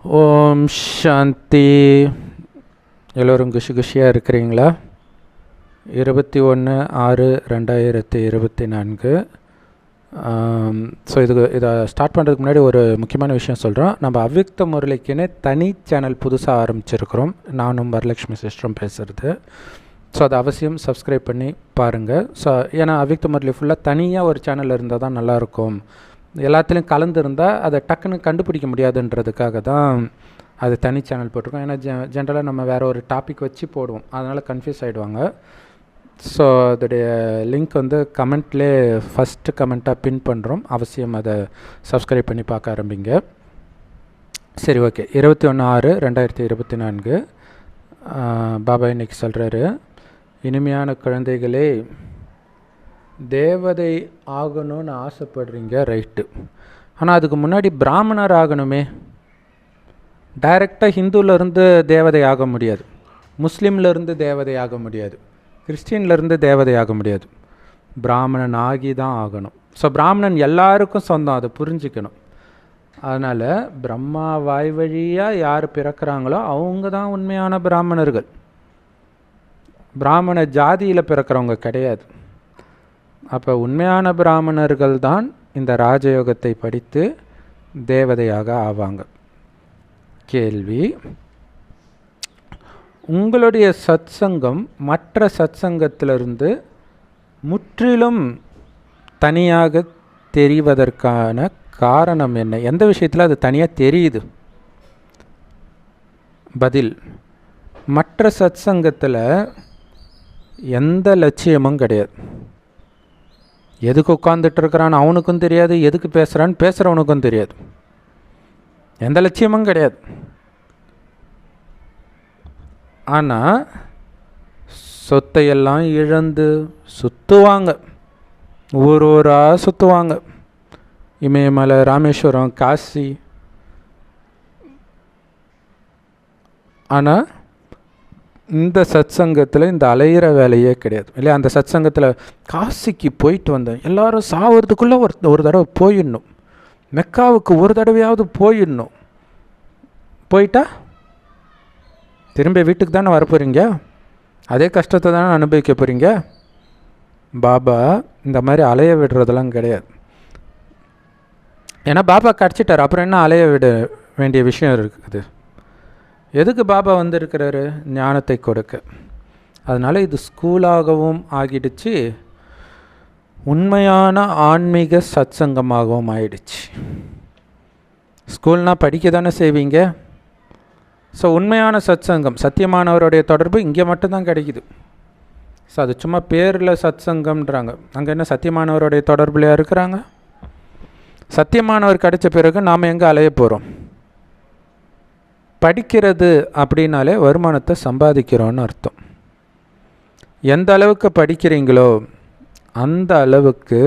ஓம் சாந்தி. எல்லோரும் குஷியாக இருக்கிறீங்களா? 21/6/2024. ஸோ இதை ஸ்டார்ட் பண்ணுறதுக்கு முன்னாடி ஒரு முக்கியமான விஷயம் சொல்கிறோம். நம்ம அவ்விக்த முரளிக்குன்னு தனி சேனல் புதுசாக ஆரம்பிச்சிருக்கிறோம். நானும் வரலட்சுமி சிஸ்டரும் பேசுகிறது. ஸோ அதை அவசியம் சப்ஸ்கிரைப் பண்ணி பாருங்கள். ஸோ ஏன்னா அவ்விக்த முரளி ஃபுல்லாக தனியாக ஒரு சேனல் இருந்தால் தான் நல்லாயிருக்கும். எல்லாத்துலேயும் கலந்துருந்தால் அதை டக்குன்னு கண்டுபிடிக்க முடியாதுன்றதுக்காக தான் அது தனி சேனல் போட்டிருக்கோம். ஏன்னா ஜென்ரலாக நம்ம வேறு ஒரு டாபிக் வச்சு போடுவோம், அதனால் கன்ஃபியூஸ் ஆகிடுவாங்க. ஸோ அதோடைய லிங்க் கமெண்ட்லேயே ஃபஸ்ட்டு கமெண்ட்டாக பின் பண்ணுறோம். அவசியம் அதை சப்ஸ்கிரைப் பண்ணி பார்க்க ஆரம்பிங்க. சரி, ஓகே. 21/6/2024 பாபா இன்னைக்கு சொல்கிறாரு, இனிமையான குழந்தைகளே, தேவதை ஆகணும்னு ஆசைப்படுறீங்க, ரைட்டு. ஆனால் அதுக்கு முன்னாடி பிராமணர் ஆகணுமே. டைரெக்டாக ஹிந்துவிலேருந்து தேவதை ஆக முடியாது, முஸ்லீம்லேருந்து தேவதை ஆக முடியாது, கிறிஸ்டின்லேருந்து தேவதை ஆக முடியாது. பிராமணன் ஆகி தான் ஆகணும். ஸோ பிராமணன் எல்லாருக்கும் சொந்தம், அதை புரிஞ்சுக்கணும். அதனால் பிரம்மா வாய் வழியாக யார் பிறக்கிறாங்களோ அவங்க தான் உண்மையான பிராமணர்கள். பிராமண ஜாதியில் பிறக்கிறவங்க கிடையாது. அப்போ உண்மையான பிராமணர்கள் தான் இந்த ராஜயோகத்தை படித்து தேவதையாக ஆவாங்க. கேள்வி: உங்களுடைய சத்சங்கம் மற்ற சத்சங்கத்திலிருந்து முற்றிலும் தனியாக தெரிவதற்கான காரணம் என்ன? எந்த விஷயத்தில் அது தனியாக தெரியுது? பதில்: மற்ற சத்சங்கத்தில் எந்த லட்சியமும் கிடையாது. எதுக்கு உட்காந்துட்டு இருக்கிறான்னு அவனுக்கும் தெரியாது, எதுக்கு பேசுகிறான்னு பேசுகிறவனுக்கும் தெரியாது. எந்த லட்சியமும் கிடையாது. ஆனால் சொத்தையெல்லாம் இழந்து சுற்றுவாங்க, ஊர் ஊராக சுற்றுவாங்க. இமயமலை, ராமேஸ்வரம், காசி. ஆனால் இந்த சத்சங்கத்தில் இந்த அலையிற வேலையே கிடையாது இல்லையா? அந்த சத்சங்கத்தில் காசிக்கு போயிட்டு வந்தேன், எல்லோரும் சாவறதுக்குள்ளே ஒரு தடவை போயிடணும், மெக்காவுக்கு ஒரு தடவையாவது போயிடணும். போயிட்டா திரும்ப வீட்டுக்கு தானே வரப்போகிறீங்க, அதே கஷ்டத்தை தானே அனுபவிக்க போகிறீங்க. பாபா இந்த மாதிரி அலைய விடுறதெல்லாம் கிடையாது. ஏன்னா பாபா கிடச்சிட்டார், அப்புறம் என்ன அலைய விட வேண்டிய விஷயம் இருக்குது? எதுக்கு பாபா வந்திருக்கிறாரு? ஞானத்தை கொடுக்க. அதனால் இது ஸ்கூலாகவும் ஆகிடுச்சு, உண்மையான ஆன்மீக சத்சங்கமாகவும் ஆயிடுச்சு. ஸ்கூல்னால் படிக்க தானே செய்வீங்க. ஸோ உண்மையான சத்சங்கம், சத்தியமானவருடைய தொடர்பு இங்கே மட்டும்தான் கிடைக்குது. ஸோ அது சும்மா பேரில் சத்சங்கம்ன்றாங்க. அங்கே என்ன சத்தியமானவருடைய தொடர்புலையாக இருக்கிறாங்க? சத்தியமானவர் கிடைச்ச பிறகு நாம் எங்கே அலைய போகிறோம்? படிக்கிறது அப்படின்னாலே வருமானத்தை சம்பாதிக்கிறோன்னு அர்த்தம். எந்த அளவுக்கு படிக்கிறீங்களோ அந்த அளவுக்கு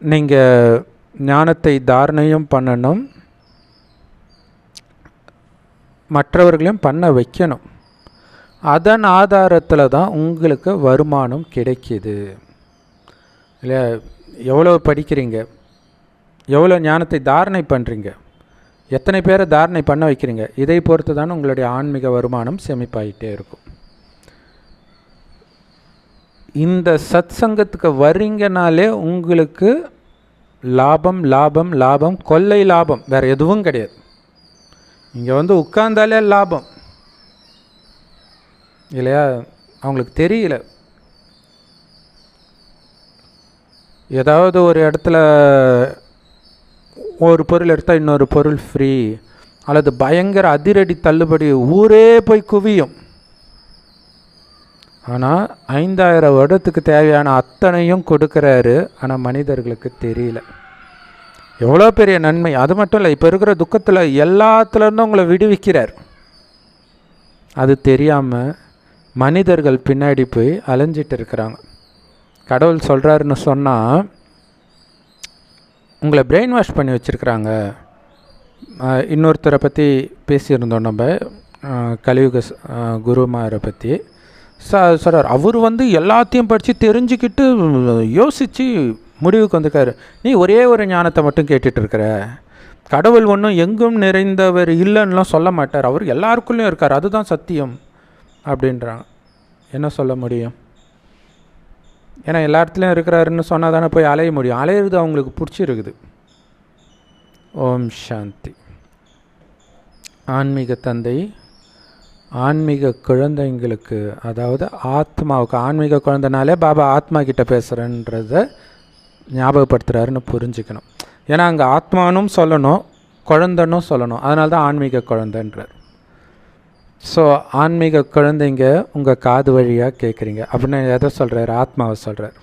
நீங்கள் ஞானத்தை தாரணையும் பண்ணணும், மற்றவர்களையும் பண்ண வைக்கணும். அதன் ஆதாரத்தில் தான் உங்களுக்கு வருமானம் கிடைக்கிது இல்லையா? எவ்வளோ படிக்கிறீங்க, எவ்வளோ ஞானத்தை தாரணை பண்ணுறீங்க, எத்தனை பேரை தாரணை பண்ண வைக்கிறீங்க, இதை பொறுத்து தான் உங்களுடைய ஆன்மீக வருமானம் சேமிப்பாகிட்டே இருக்கும். இந்த சத்சங்கத்துக்கு வரீங்கனாலே உங்களுக்கு லாபம் லாபம் லாபம், கொள்ளை லாபம், வேறு எதுவும் கிடையாது. இங்கே உட்கார்ந்தாலே லாபம் இல்லையா? அவங்களுக்கு தெரியல. ஏதாவது ஒரு இடத்துல ஒரு பொருள் எடுத்தால் இன்னொரு பொருள் ஃப்ரீ, அல்லது பயங்கர அதிரடி தள்ளுபடி, ஊரே போய் குவியும். ஆனால் 5000 வருடத்துக்கு தேவையான அத்தனையும் கொடுக்குறாரு. ஆனால் மனிதர்களுக்கு தெரியல எவ்வளோ பெரிய நன்மை. அது மட்டும் இல்லை, இப்போ இருக்கிற துக்கத்தில் எல்லாத்துலேருந்தும் உங்களை விடுவிக்கிறார். அது தெரியாமல் மனிதர்கள் பின்னாடி போய் அலைஞ்சிட்டு இருக்கிறாங்க. கடவுள் சொல்கிறாருன்னு சொன்னால் உங்களை பிரெயின் வாஷ் பண்ணி வச்சுருக்குறாங்க. இன்னொருத்தரை பற்றி பேசியிருந்தோம் நம்ம, கலியுக குருமாரை பற்றி. சொல்கிறார், அவர் எல்லாத்தையும் படித்து தெரிஞ்சுக்கிட்டு யோசித்து முடிவுக்கு வந்திருக்காரு. நீ ஒரே ஒரு ஞானத்தை மட்டும் கேட்டுட்ருக்கிற, கடவுள் ஒன்றும் எங்கும் நிறைந்தவர் இல்லைன்னுலாம் சொல்ல மாட்டார், அவர் எல்லாருக்குள்ளேயும் இருக்கார், அதுதான் சத்தியம் அப்படின்றாங்க. என்ன சொல்ல முடியும்? ஏன்னா எல்லா இடத்துலையும் இருக்கிறாருன்னு சொன்னால் தானே போய் அலைய முடியும். அலையிறது அவங்களுக்கு பிடிச்சிருக்குது. ஓம் சாந்தி. ஆன்மீக தந்தை ஆன்மீக குழந்தைங்களுக்கு, அதாவது ஆத்மாவுக்கு, ஆன்மீக குழந்தைனாலே பாபா ஆத்மா கிட்ட பேசுகிறேன்றத ஞாபகப்படுத்துகிறாருன்னு புரிஞ்சுக்கணும். ஏன்னா அங்கே ஆத்மானும் சொல்லணும், குழந்தைன்னும் சொல்லணும், அதனால தான் ஆன்மீக குழந்தைன்றார். ஸோ ஆன்மீக குழந்தைங்க உங்கள் காது வழியாக கேட்குறீங்க அப்படின்னு எதை சொல்கிறார்? ஆத்மாவை சொல்கிறார்.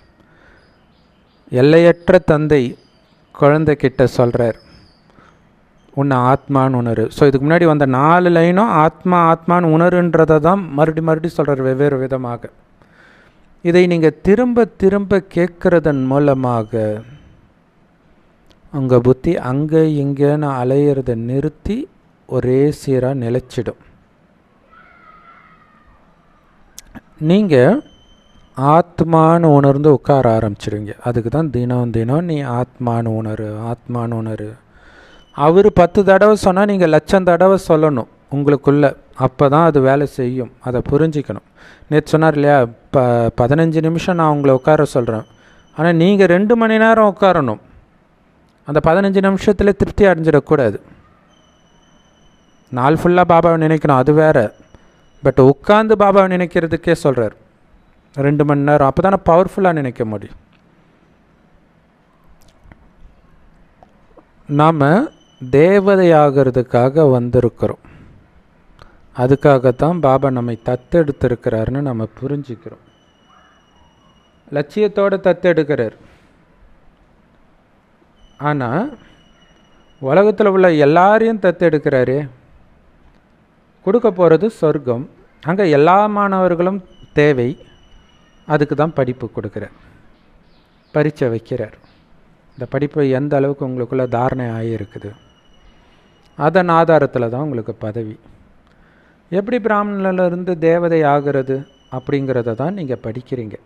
எல்லையற்ற தந்தை குழந்தைக்கிட்ட சொல்கிறார், உன்னை ஆத்மான்னு உணரு. ஸோ இதுக்கு முன்னாடி வந்த 4 லைனும் ஆத்மா ஆத்மான்னு உணருன்றதை தான் மறுபடி சொல்கிறார் வெவ்வேறு விதமாக. இதை நீங்கள் திரும்ப திரும்ப கேட்குறதன் மூலமாக உங்கள் புத்தி அங்கே இங்கேன்னு அலையிறதை நிறுத்தி ஒரே சீராக நிலைச்சிடும். நீங்கள் ஆத்மானு உணர்ந்து உட்கார ஆரம்பிச்சிடுங்க. அதுக்கு தான் தினம் தினம் நீ ஆத்மானு உணரு, ஆத்மானு உணரு. அவர் 10 தடவை சொன்னால் நீங்கள் 1,00,000 தடவை சொல்லணும் உங்களுக்குள்ளே, அப்போ தான் அது வேலை செய்யும். அதை புரிஞ்சிக்கணும். நேற்று சொன்னார் இல்லையா, 15 நிமிஷம் நான் உங்களை உட்கார சொல்கிறேன், ஆனால் நீங்கள் 2 மணி நேரம் உட்காரணும். அந்த 15 நிமிஷத்தில் திருப்தி அடைஞ்சிடக்கூடாது. நாள் ஃபுல்லாக பாபாவை நினைக்கணும், அது வேறு. பட் உட்காந்து பாபாவை நினைக்கிறதுக்கே சொல்கிறார் 2 மணி நேரம். அப்போ தானே பவர்ஃபுல்லாக நினைக்க முடியும். நாம் தேவதையாகிறதுக்காக வந்திருக்கிறோம். அதுக்காகத்தான் பாபா நம்மை தத்தெடுத்திருக்கிறாருன்னு நம்ம புரிஞ்சுக்கிறோம். லட்சியத்தோடு தத்தெடுக்கிறார். ஆனால் உலகத்தில் உள்ள எல்லாரையும் தத்தெடுக்கிறாரே. கொடுக்க போகிறது சொர்க்கம். அங்கே எல்லா மாணவர்களும் தேவை. அதுக்கு தான் படிப்பு கொடுக்குறார், பரீட்சை வைக்கிறார். இந்த படிப்பு எந்த அளவுக்கு உங்களுக்குள்ள தாரணை ஆகியிருக்குது, அதன் ஆதாரத்தில் தான் உங்களுக்கு பதவி. எப்படி பிராமணனிலிருந்து தேவதை ஆகிறது அப்படிங்கிறத தான் நீங்கள் படிக்கிறீங்க.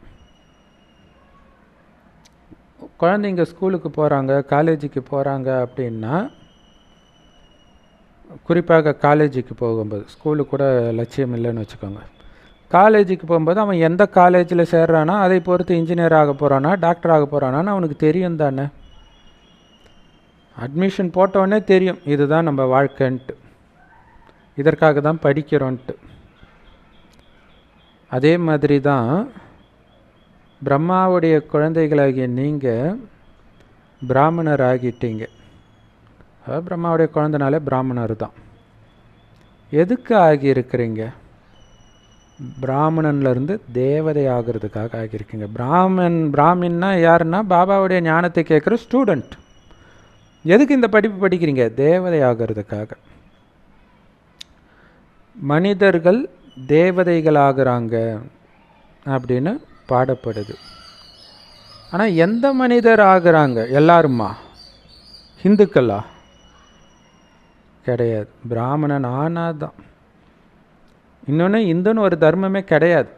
குழந்தைங்க ஸ்கூலுக்கு போகிறாங்க, காலேஜுக்கு போகிறாங்க அப்படின்னா, குறிப்பாக காலேஜுக்கு போகும்போது, ஸ்கூலுக்கு கூட லட்சியம் இல்லைன்னு வச்சுக்கோங்க. காலேஜுக்கு போகும்போது அவன் எந்த காலேஜில் சேர்றானா அதை பொறுத்து இன்ஜினியர் ஆக போகிறானா டாக்டர் ஆக போகிறானான்னு அவனுக்கு தெரியும் தானே. அட்மிஷன் போட்டவுடனே தெரியும் இதுதான் நம்ம வாழ்க்கைன்ட்டு, இதற்காக தான் படிக்கிறோன்ட்டு. அதே மாதிரி தான் பிரம்மாவுடைய குழந்தைகளாகிய நீங்கள் பிராமணர் ஆகிட்டீங்க. பிரம்மாவுடைய குழந்தைனாலே பிராமணர் தான். எதுக்கு ஆகியிருக்கிறீங்க? பிராமணன்லேருந்து தேவதை ஆகிறதுக்காக ஆகியிருக்கீங்க. பிராமின்னா யாருன்னா பாபாவுடைய ஞானத்தை கேட்குற ஸ்டூடெண்ட். எதுக்கு இந்த படிப்பு படிக்கிறீங்க? தேவதை ஆகிறதுக்காக. மனிதர்கள் தேவதைகள் ஆகிறாங்க அப்படின்னு பாடப்படுது. ஆனால் எந்த மனிதர் ஆகிறாங்க? எல்லாருமா? ஹிந்துக்களா? கிடையாது. பிராமணன் ஆனாதான். இன்னொன்று, இந்துன்னு ஒரு தர்மமே கிடையாது.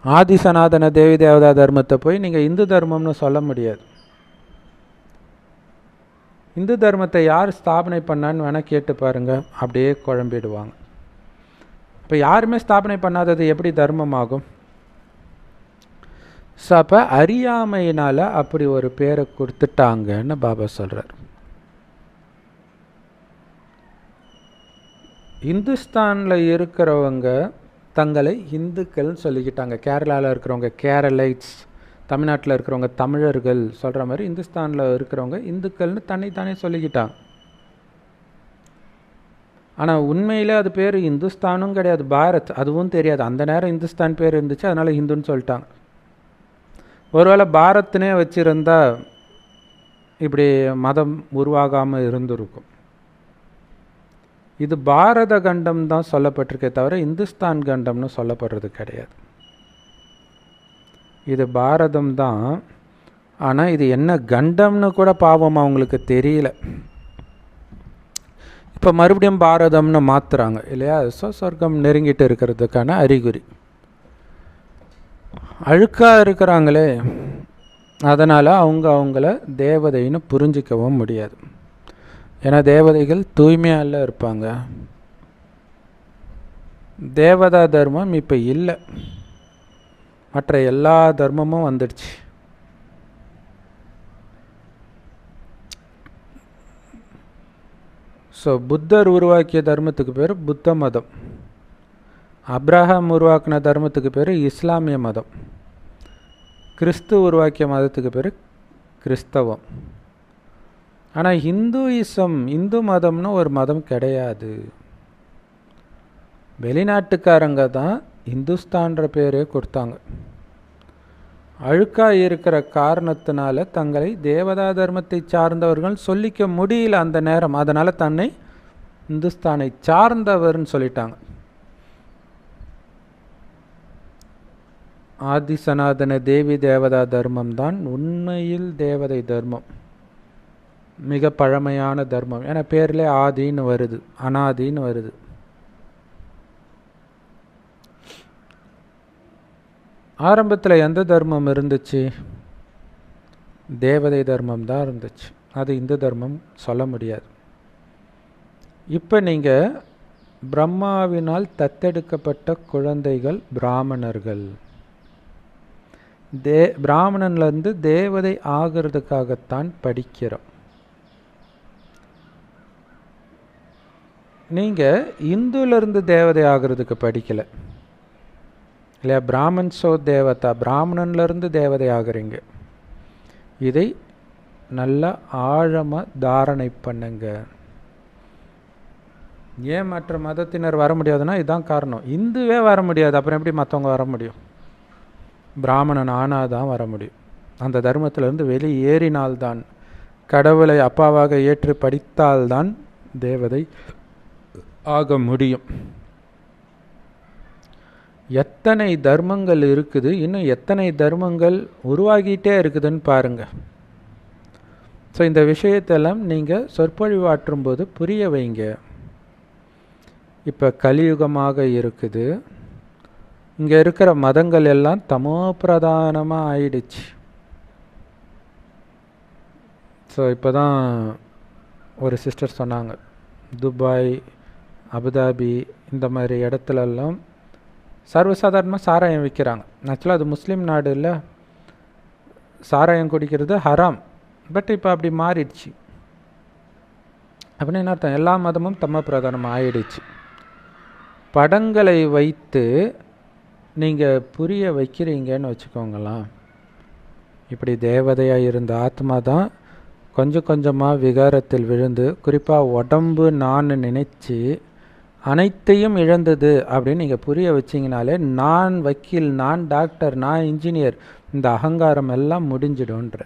ஆதி சனாதன தேவி தேவதா தர்மத்தை போய் நீங்கள் இந்து தர்மம்னு சொல்ல முடியாது. இந்து தர்மத்தை யார் ஸ்தாபனை பண்ணான்னு வேணால் கேட்டு பாருங்கள், அப்படியே குழம்பிடுவாங்க. இப்போ யாருமே ஸ்தாபனை பண்ணாதது எப்படி தர்மமாகும்? ஸோ அப்போ அறியாமையினால் அப்படி ஒரு பேரை கொடுத்துட்டாங்கன்னு பாபா சொல்கிறார். இந்துஸ்தானில் இருக்கிறவங்க தங்களை இந்துக்கள்னு சொல்லிக்கிட்டாங்க. கேரளாவில் இருக்கிறவங்க கேரளைட்ஸ், தமிழ்நாட்டில் இருக்கிறவங்க தமிழர்கள் சொல்கிற மாதிரி இந்துஸ்தானில் இருக்கிறவங்க இந்துக்கள்னு தன்னைத்தானே சொல்லிக்கிட்டாங்க. ஆனால் உண்மையில் அது பேர் இந்துஸ்தானும் கிடையாது, பாரத். அதுவும் தெரியாது. அந்த நேரம் இந்துஸ்தான் பேர் இருந்துச்சு, அதனால் ஹிந்துன்னு சொல்லிட்டாங்க. ஒருவேளை பாரத்னே வச்சுருந்தா இப்படி மதம் உருவாகாமல் இருந்திருக்கும். இது பாரத கண்டம் தான் சொல்லப்பட்டிருக்கே தவிர இந்துஸ்தான் கண்டம்னு சொல்லப்படுறது கிடையாது. இது பாரதம் தான். ஆனால் இது என்ன கண்டம்னு கூட பாவம் அவங்களுக்கு தெரியல. இப்போ மறுபடியும் பாரதம்னு மாற்றுறாங்க இல்லையா? ஸோ சொர்க்கம் நெருங்கிட்டு இருக்கிறதுக்கான அறிகுறி. அழுக்காக இருக்கிறாங்களே, அதனால் அவங்கள தேவதைன்னு புரிஞ்சிக்கவும் முடியாது. ஏன்னா தேவதைகள் தூய்மையாக இருப்பாங்க. தேவதா தர்மம் இப்போ இல்லை, மற்ற எல்லா தர்மமும் வந்துடுச்சு. ஸோ புத்தர் உருவாக்கிய தர்மத்துக்கு பேர் புத்த மதம், அப்ரஹாம் உருவாக்கின தர்மத்துக்கு பேர் இஸ்லாமிய மதம், கிறிஸ்து உருவாக்கிய மதத்துக்கு பேர் கிறிஸ்தவம். ஆனால் இந்து மதம்னு ஒரு மதம் கிடையாது. வெளிநாட்டுக்காரங்க தான் இந்துஸ்தான்ற பேரே கொடுத்தாங்க. அழுக்காக இருக்கிற காரணத்தினால தங்களை தேவதா தர்மத்தை சார்ந்தவர்கள் சொல்லிக்க முடியல அந்த நேரம். அதனால் தன்னை இந்துஸ்தானை சார்ந்தவர்னு சொல்லிட்டாங்க. ஆதி சனாதன தேவி தேவதா தர்மம் தான் உண்மையில் தேவதை தர்மம், மிக பழமையான தர்மம். ஏன்னா பேர்லேயே ஆதின்னு வருது, அனாதின்னு வருது. ஆரம்பத்தில் எந்த தர்மம் இருந்துச்சு? தேவதை தர்மம் தான் இருந்துச்சு. அது இந்து தர்மம் சொல்ல முடியாது. இப்போ நீங்கள் பிரம்மாவினால் தத்தெடுக்கப்பட்ட குழந்தைகள் பிராமணர்கள். பிராமணன்லேருந்து தேவதை ஆகிறதுக்காகத்தான் படிக்கிறோம். நீங்கள் இந்துலேருந்து தேவதை ஆகிறதுக்கு படிக்கலை இல்லையா? பிராமன்ஸோ தேவதா, பிராமணன்லேருந்து தேவதை ஆகுறீங்க. இதை நல்லா ஆழமாக தாரணை பண்ணுங்க. ஏன் மற்ற மதத்தினர் வர முடியாதுன்னா இதுதான் காரணம். இந்துவே வர முடியாது, அப்புறம் எப்படி மற்றவங்க வர முடியும்? பிராமணன் ஆனால் தான் வர முடியும். அந்த தர்மத்திலிருந்து வெளியேறினால்தான், கடவுளை அப்பாவாக ஏற்று படித்தால்தான் தேவதை ஆக முடியும். எத்தனை தர்மங்கள் இருக்குது, இன்னும் எத்தனை தர்மங்கள் உருவாகிட்டே இருக்குதுன்னு பாருங்கள். ஸோ இந்த விஷயத்தெல்லாம் நீங்கள் சொற்பொழிவாற்றும் போது புரிய வைங்க. இப்போ கலியுகமாக இருக்குது, இங்கே இருக்கிற மதங்கள் எல்லாம் தமோ பிரதானமாக ஆயிடுச்சு. ஸோ இப்போ தான் ஒரு சிஸ்டர் சொன்னாங்க, துபாய், அபுதாபி இந்த மாதிரி இடத்துலலாம் சர்வசாதாரணமாக சாராயம் விற்கிறாங்க. ஆக்சுவலாக அது முஸ்லீம் நாடு இல்லை, சாராயம் குடிக்கிறது ஹராம். பட் இப்போ அப்படி மாறிடுச்சு. அப்படின்னு என்ன அர்த்தம்? எல்லா மதமும் தம்ம பிரதானமாக ஆயிடுச்சு. படங்களை வைத்து நீங்கள் புரிய வைக்கிறீங்கன்னு வச்சுக்கோங்களேன். இப்படி தேவதையாக இருந்த ஆத்மா தான் கொஞ்சம் கொஞ்சமாக விகாரத்தில் விழுந்து, குறிப்பாக உடம்பு நான் நினைச்சு அனைத்தையும் இழந்தது அப்படின்னு நீங்கள் புரிய வச்சிங்கனாலே, நான் வக்கீல், நான் டாக்டர், நான் இன்ஜினியர், இந்த அகங்காரம் எல்லாம் முடிஞ்சிடும்ன்ற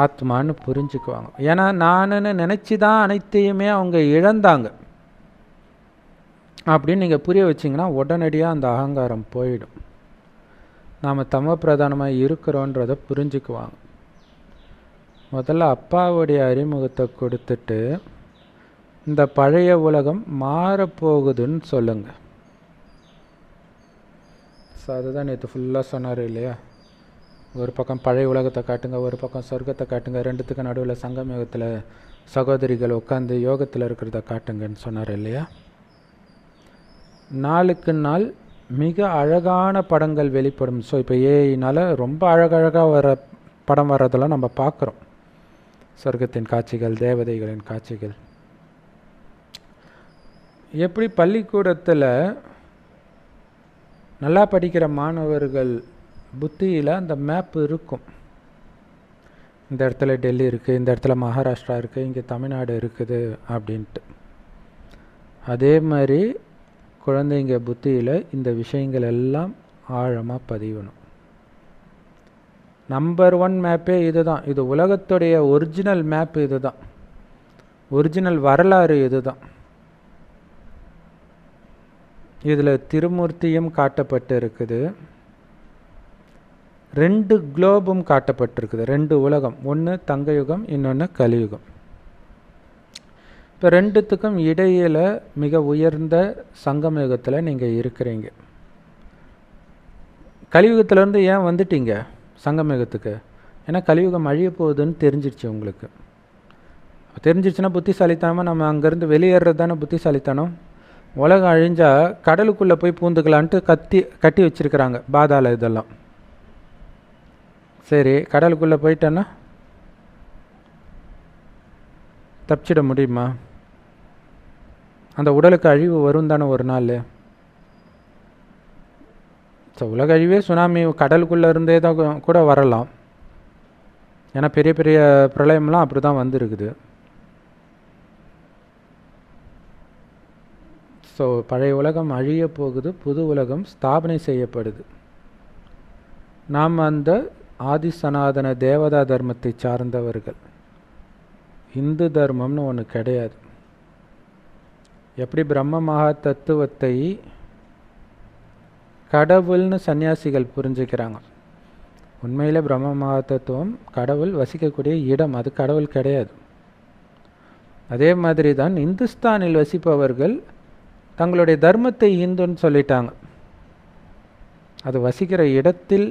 ஆத்மான்னு புரிஞ்சுக்குவாங்க. ஏன்னா நானுன்னு நினச்சி தான் அனைத்தையுமே அவங்க இழந்தாங்க அப்படின்னு நீங்கள் புரிய வச்சிங்கன்னா உடனடியாக அந்த அகங்காரம் போயிடும். நாம் தம பிரதானமாக இருக்கிறோன்றதை புரிஞ்சுக்குவாங்க. முதல்ல அப்பாவுடைய அறிமுகத்தை கொடுத்துட்டு இந்த பழைய உலகம் மாறப்போகுதுன்னு சொல்லுங்கள். ஸோ அதுதான் நேற்று ஃபுல்லாக சொன்னார் இல்லையா? ஒரு பக்கம் பழைய உலகத்தை காட்டுங்க, ஒரு பக்கம் சொர்க்கத்தை காட்டுங்க, ரெண்டுத்துக்கு நடுவில் சங்கம் யோகத்தில் சகோதரிகள் உட்காந்து யோகத்தில் இருக்கிறத காட்டுங்கன்னு சொன்னார் இல்லையா? நாளுக்கு நாள் மிக அழகான படங்கள் வெளிப்படும். ஸோ இப்போ ஏஐனால் ரொம்ப அழகழகாக வர படம் வர்றதெல்லாம் நம்ம பார்க்குறோம். சொர்க்கத்தின் காட்சிகள், தேவதைகளின் காட்சிகள். எப்படி பள்ளிக்கூடத்தில் நல்லா படிக்கிற மாணவர்கள் புத்தியில் அந்த மேப் இருக்கும். இந்த இடத்துல டெல்லி இருக்குது, இந்த இடத்துல மகாராஷ்டிரா இருக்குது, இங்கே தமிழ்நாடு இருக்குது அப்படின்ட்டு. அதே மாதிரி குழந்தைங்க புத்தியில் இந்த விஷயங்கள் எல்லாம் ஆழமாக பதியணும். நம்பர் 1 மேப்பே இது தான். இது உலகத்துடைய ஒரிஜினல் மேப், இது தான் ஒரிஜினல் வரலாறு, இது தான். இதில் திருமூர்த்தியும் காட்டப்பட்டு இருக்குது, 2 குளோபும் காட்டப்பட்டிருக்குது, 2 உலகம், ஒன்று தங்கயுகம், இன்னொன்று கலியுகம். இப்போ ரெண்டுத்துக்கும் இடையில் மிக உயர்ந்த சங்கம யுகத்தில் நீங்கள் இருக்கிறீங்க. கலியுகத்திலேருந்து ஏன் வந்துட்டீங்க சங்கம யுகத்துக்கு? ஏன்னா கலியுகம் அழிய போகுதுன்னு தெரிஞ்சிடுச்சு உங்களுக்கு. தெரிஞ்சிச்சுன்னா புத்திசாலித்தனமாக நம்ம அங்கேருந்து வெளியேறது தானே புத்திசாலித்தனம். உலகம் அழிஞ்சால் கடலுக்குள்ளே போய் பூந்துக்கலான்ட்டு கட்டி வச்சுருக்கிறாங்க பாதாள இதெல்லாம். சரி, கடலுக்குள்ளே போயிட்டேன்னா தப்பிச்சிட முடியுமா? அந்த உடலுக்கு அழிவு வரும் தானே ஒரு நாள். ஸோ உலக அழிவே சுனாமி கடலுக்குள்ளே இருந்தே தான் கூட வரலாம். ஏன்னா பெரிய பெரிய பிரளயம்லாம் அப்படி தான் வந்துருக்குது. ஸோ பழைய உலகம் அழிய போகுது, புது உலகம் ஸ்தாபனை செய்யப்படுது. நாம் அந்த ஆதி சனாதன தேவதா தர்மத்தை சார்ந்தவர்கள். இந்து தர்மம்னு ஒன்று கிடையாது. எப்படி பிரம்ம மகா தத்துவத்தை கடவுள்னு சன்னியாசிகள் புரிஞ்சுக்கிறாங்க, உண்மையில் பிரம்ம மகா தத்துவம் கடவுள் வசிக்கக்கூடிய இடம், அது கடவுள் கிடையாது. அதே மாதிரி தான் இந்துஸ்தானில் வசிப்பவர்கள் தங்களுடைய தர்மத்தை இந்துன்னு சொல்லிட்டாங்க. அது வசிக்கிற இடத்தில்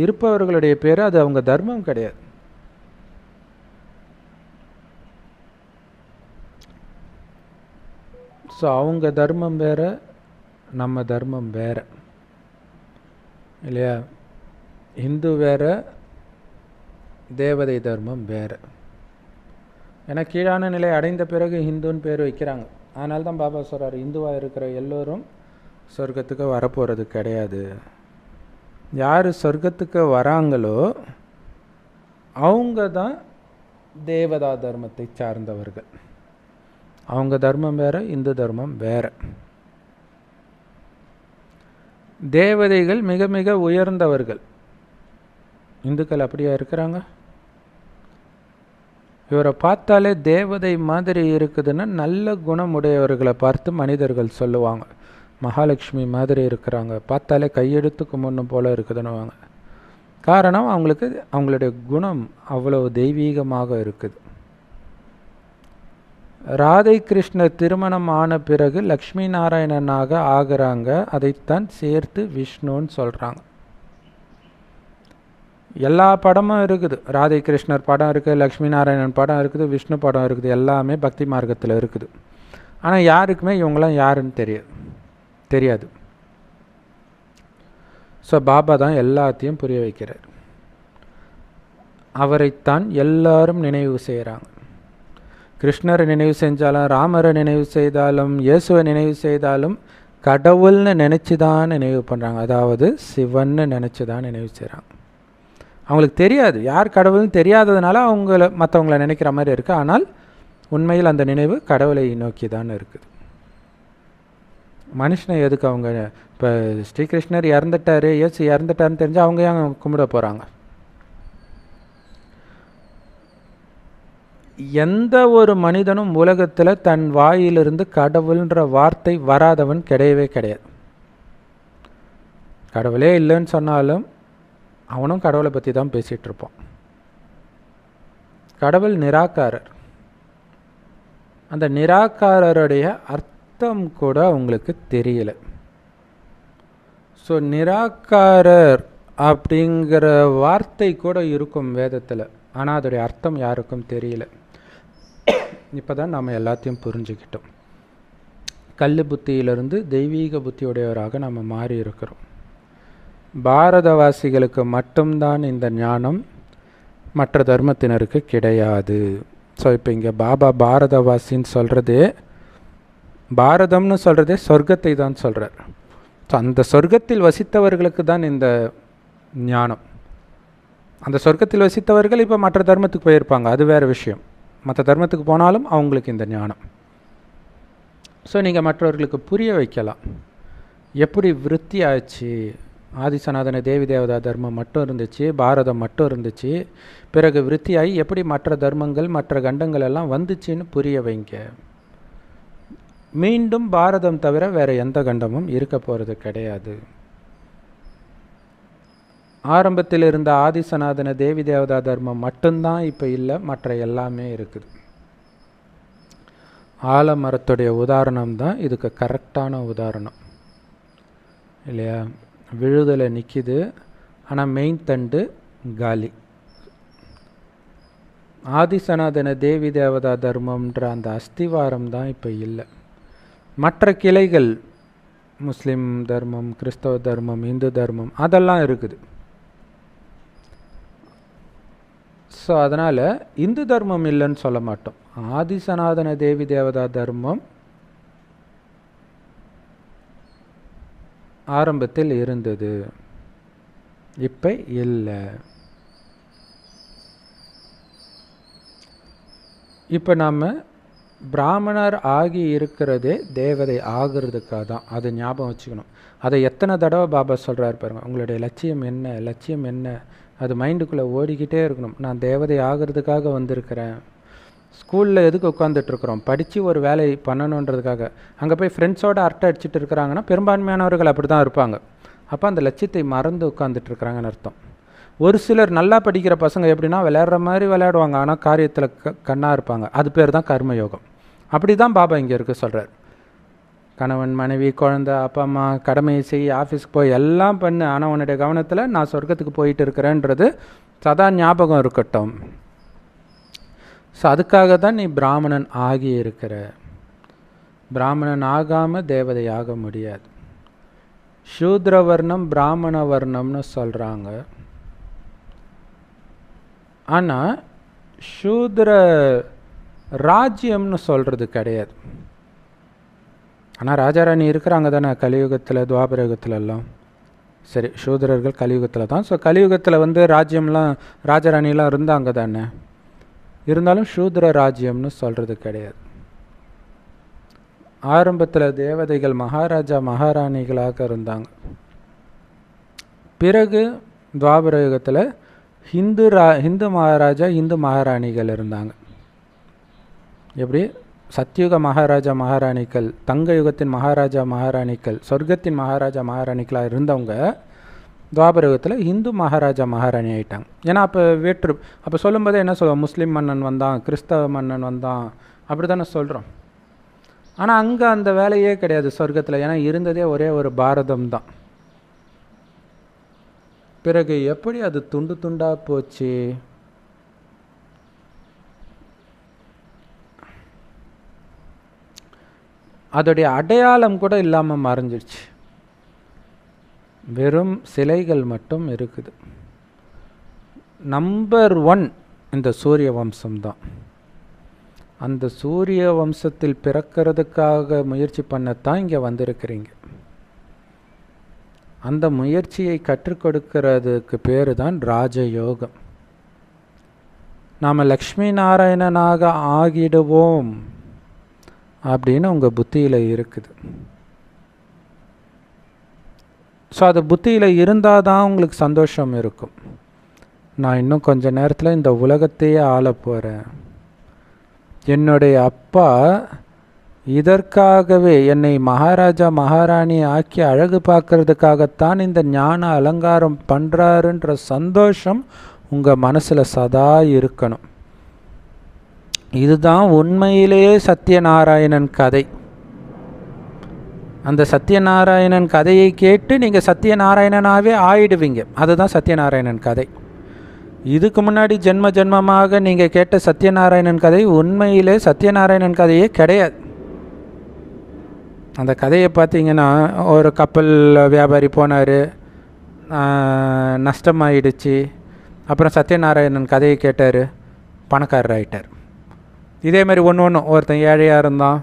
இருப்பவர்களுடைய பேர், அது அவங்க தர்மம் கிடையாது. ஸோ அவங்க தர்மம் வேற, நம்ம தர்மம் வேற இல்லையா? இந்து வேற, தேவதை தர்மம் வேற. ஏன்னா கீழான நிலை அடைந்த பிறகு ஹிந்துன்னு பேர் வைக்கிறாங்க. அதனால தான் பாபா சொல்கிறார், இந்துவாக இருக்கிற எல்லோரும் சொர்க்கத்துக்கு வரப்போகிறது கிடையாது. யார் சொர்க்கத்துக்கு வராங்களோ அவங்க தான் தேவதா தர்மத்தை சார்ந்தவர்கள். அவங்க தர்மம் வேற, இந்து தர்மம் வேற. தேவதைகள் மிக மிக உயர்ந்தவர்கள், இந்துக்கள் அப்படியா இருக்கிறாங்க? இவரை பார்த்தாலே தேவதை மாதிரி இருக்குதுன்னு நல்ல குணமுடையவர்களை பார்த்து மனிதர்கள் சொல்லுவாங்க. மகாலட்சுமி மாதிரி இருக்கிறாங்க, பார்த்தாலே கையெடுத்துக்கு முன்னும் போல இருக்குதுன்னுவாங்க. காரணம் அவங்களுக்கு அவங்களுடைய குணம் அவ்வளவு தெய்வீகமாக இருக்குது. ராதை கிருஷ்ணர் திருமணம் ஆன பிறகு லக்ஷ்மி நாராயணனாக ஆகிறாங்க. அதைத்தான் சேர்த்து விஷ்ணுன்னு சொல்கிறாங்க. எல்லா படமும் இருக்குது, ராதை கிருஷ்ணர் படம் இருக்குது, லக்ஷ்மி நாராயணன் படம் இருக்குது, விஷ்ணு படம் இருக்குது, எல்லாமே பக்தி மார்க்கத்தில் இருக்குது. ஆனால் யாருக்குமே இவங்களாம் யாருன்னு தெரியாது. ஸோ பாபா தான் எல்லாத்தையும் புரிய வைக்கிறார். அவரைத்தான் எல்லாரும் நினைவு செய்கிறாங்க. கிருஷ்ணரை நினைவு செஞ்சாலும், ராமரை நினைவு செய்தாலும், இயேசுவை நினைவு செய்தாலும் கடவுள்னு நினச்சி தான் நினைவு பண்ணுறாங்க. அதாவது சிவன்னு நினச்சி தான் நினைவு செய்கிறாங்க. அவங்களுக்கு தெரியாது, யார் கடவுள்னு தெரியாததுனால மற்றவங்கள நினைக்கிற மாதிரி இருக்குது. ஆனால் உண்மையில் அந்த நினைவு கடவுளை நோக்கி தான் இருக்குது. மனுஷனை எதுக்கு அவங்க, இப்போ ஸ்ரீகிருஷ்ணர் இறந்துட்டார், இயேசு இறந்துட்டாருன்னு தெரிஞ்சால் அவங்க ஏன் கும்பிட போகிறாங்க? எந்த ஒரு மனிதனும் உலகத்தில் தன் வாயிலிருந்து கடவுள்ன்ற வார்த்தை வராதவன் கிடையவே கிடையாது. கடவுளே இல்லைன்னு சொன்னாலும் அவனும் கடவுளை பற்றி தான் பேசிகிட்டு இருப்பான். கடவுள் நிராகாரர். அந்த நிராகாரருடைய அர்த்தம் கூட அவங்களுக்கு தெரியல. ஸோ நிராகாரர் அப்படிங்கிற வார்த்தை கூட இருக்கும் வேதத்தில், ஆனால் அதோடைய அர்த்தம் யாருக்கும் தெரியல. இப்போ தான் நாம் எல்லாத்தையும் புரிஞ்சுக்கிட்டோம். கல் புத்தியிலிருந்து தெய்வீக புத்தியுடையவராக நம்ம மாறி இருக்கிறோம். பாரதவாசிகளுக்கு மட்டும்தான் இந்த ஞானம், மற்ற தர்மத்தினருக்கு கிடையாது. ஸோ இப்போ இங்கே பாபா பாரதவாசின்னு சொல்கிறதே, பாரதம்னு சொல்கிறதே சொர்க்கத்தை தான் சொல்கிறார். ஸோ அந்த சொர்க்கத்தில் வசித்தவர்களுக்கு தான் இந்த ஞானம். அந்த சொர்க்கத்தில் வசித்தவர்கள் இப்போ மற்ற தர்மத்துக்கு போயிருப்பாங்க, அது வேறு விஷயம். மற்ற தர்மத்துக்கு போனாலும் அவங்களுக்கு இந்த ஞானம். ஸோ நீங்கள் மற்றவர்களுக்கு புரிய வைக்கலாம், எப்படி விருத்தி ஆச்சு. ஆதி சனாதன தேவி தேவதா தர்மம் மட்டும் இருந்துச்சு, பாரதம் மட்டும் இருந்துச்சு, பிறகு விருத்தியாகி எப்படி மற்ற தர்மங்கள் மற்ற கண்டங்கள் எல்லாம் வந்துச்சுன்னு புரிய வைங்க. மீண்டும் பாரதம் தவிர வேறு எந்த கண்டமும் இருக்க போகிறது கிடையாது. ஆரம்பத்தில் இருந்த ஆதி சனாதன தேவி தேவதா தர்மம் மட்டும்தான் இப்போ இல்லை, மற்ற எல்லாமே இருக்குது. ஆலமரத்துடைய உதாரணம் தான் இதுக்கு கரெக்டான உதாரணம் இல்லையா? விழுதலை நிற்கிது, ஆனால் மெயின் தண்டு காலி. ஆதிசனாதன தேவி தேவதா தர்மம்ன்ற அந்த அஸ்திவாரம் தான் இப்போ இல்லை. மற்ற கிளைகள் முஸ்லீம் தர்மம், கிறிஸ்தவ தர்மம், இந்து தர்மம் அதெல்லாம் இருக்குது. ஸோ அதனால் இந்து தர்மம் இல்லைன்னு சொல்ல மாட்டோம். ஆதிசனாதன தேவி தேவதா தர்மம் ஆரம்பத்தில் இருந்தது, இப்போ இல்லை. இப்போ நாம் பிராமணர் ஆகி இருக்கிறதே தேவதை ஆகிறதுக்காக தான். அதை ஞாபகம் வச்சுக்கணும். அதை எத்தனை தடவை பாபா சொல்கிறார் பாருங்கள். உங்களுடைய லட்சியம் என்ன, லட்சியம் என்ன, அது மைண்டுக்குள்ளே ஓடிக்கிட்டே இருக்கணும். நான் தேவதை ஆகிறதுக்காக வந்திருக்கிறேன். ஸ்கூலில் எதுக்கு உட்காந்துட்ருக்குறோம்? படித்து ஒரு வேலை பண்ணணுன்றதுக்காக. அங்கே போய் ஃப்ரெண்ட்ஸோடு அரட்டை அடிச்சுட்டு இருக்கிறாங்கன்னா பெரும்பான்மையானவர்கள் அப்படி தான் இருப்பாங்க. அப்போ அந்த லட்சியத்தை மறந்து உட்காந்துட்ருக்குறாங்கன்னு அர்த்தம். ஒரு சிலர் நல்லா படிக்கிற பசங்க எப்படின்னா விளையாடுற மாதிரி விளையாடுவாங்க, ஆனால் காரியத்தில் கண்ணாக இருப்பாங்க. அது பேர் தான் கர்மயோகம். அப்படி தான் பாபா இங்கே இருக்க சொல்கிறார். கணவன், மனைவி, குழந்தை, அப்பா அம்மா, கடமையை செய், ஆஃபீஸ்க்கு போய் எல்லாம் பண்ணு, ஆனால் உன்னுடைய கவனத்தில் நான் சொர்க்கத்துக்கு போயிட்டு இருக்கிறேன்றது சதா ஞாபகம் இருக்கட்டும். ஸோ அதுக்காக தான் நீ பிராமணன் ஆகி இருக்கிற. பிராமணன் ஆகாமல் தேவதை ஆக முடியாது. சூத்ர வர்ணம் பிராமண வர்ணம்னு சொல்கிறாங்க. ஆனால் சூத்ர ராஜ்யம்னு சொல்கிறது கிடையாது. ஆனால் ராஜாராணி இருக்கிறாங்க தானே கலியுகத்தில், துவாபர யுகத்துலலாம். சரி, சூத்ரர்கள் கலியுகத்தில் தான். ஸோ கலியுகத்தில் ராஜ்யம்லாம் ராஜாராணிலாம் இருந்தாங்க தானே. இருந்தாலும் சூத்ர ராஜ்யம்னு சொல்கிறது கிடையாது. ஆரம்பத்தில் தேவதைகள் மகாராஜா மகாராணிகளாக இருந்தாங்க. பிறகு துவாபர யுகத்தில் ஹிந்து மகாராஜா, இந்து மகாராணிகள் இருந்தாங்க. எப்படி சத்யுக மகாராஜா மகாராணிகள், தங்க யுகத்தின் மகாராஜா மகாராணிகள், சொர்க்கத்தின் மகாராஜா மகாராணிகளாக இருந்தவங்க துவாபர யுகத்தில் இந்து மகாராஜா மகாராணி ஆகிட்டாங்க. ஏன்னா அப்போ சொல்லும்போதே என்ன சொல்லுவோம்? முஸ்லீம் மன்னன் வந்தான், கிறிஸ்தவ மன்னன் வந்தான், அப்படி தானே சொல்கிறோம். ஆனால் அங்கே அந்த வேலையே கிடையாது சொர்க்கத்தில். ஏன்னா இருந்ததே ஒரே ஒரு பாரதம் தான். பிறகு எப்படி அது துண்டு துண்டாக போச்சு? அதோடைய அடையாளம் கூட இல்லாமல் மறைஞ்சிடுச்சு. வெறும் சிலைகள் மட்டும் இருக்குது. நம்பர் 1 இந்த சூரிய வம்சம் தான். அந்த சூரிய வம்சத்தில் பிறக்கிறதுக்காக முயற்சி பண்ணத்தான் இங்கே வந்திருக்கிறீங்க. அந்த முயற்சியை கற்றுக் கொடுக்கிறதுக்கு பேர் தான் ராஜயோகம். நாம் லக்ஷ்மி நாராயணனாக ஆகிடுவோம் அப்படின்னு உங்கள் புத்தியில் இருக்குது. ஸோ அது புத்தியில் இருந்தால் தான் உங்களுக்கு சந்தோஷம் இருக்கும். நான் இன்னும் கொஞ்ச நேரத்தில் இந்த உலகத்தையே ஆள போகிறேன். என்னுடைய அப்பா இதற்காகவே என்னை மகாராஜா மகாராணி ஆக்கி அழகு பார்க்கறதுக்காகத்தான் இந்த ஞான அலங்காரம் பண்ணுறாருன்ற சந்தோஷம் உங்கள் மனசில் சதா இருக்கணும். இதுதான் உண்மையிலேயே சத்யநாராயணன் கதை. அந்த சத்யநாராயணன் கதையை கேட்டு நீங்கள் சத்யநாராயணனாகவே ஆயிடுவீங்க. அதுதான் சத்யநாராயணன் கதை. இதுக்கு முன்னாடி ஜென்ம ஜென்மமாக நீங்கள் கேட்ட சத்யநாராயணன் கதை உண்மையிலே சத்யநாராயணன் கதையே கிடையாது. அந்த கதையை பார்த்தீங்கன்னா, ஒரு கப்பல் வியாபாரி போனார், நஷ்டமாயிடுச்சு. அப்புறம் சத்யநாராயணன் கதையை கேட்டார், பணக்காரர் ஆகிட்டார். இதே மாதிரி ஒன்று ஒருத்தன் ஏழையாக இருந்தான்,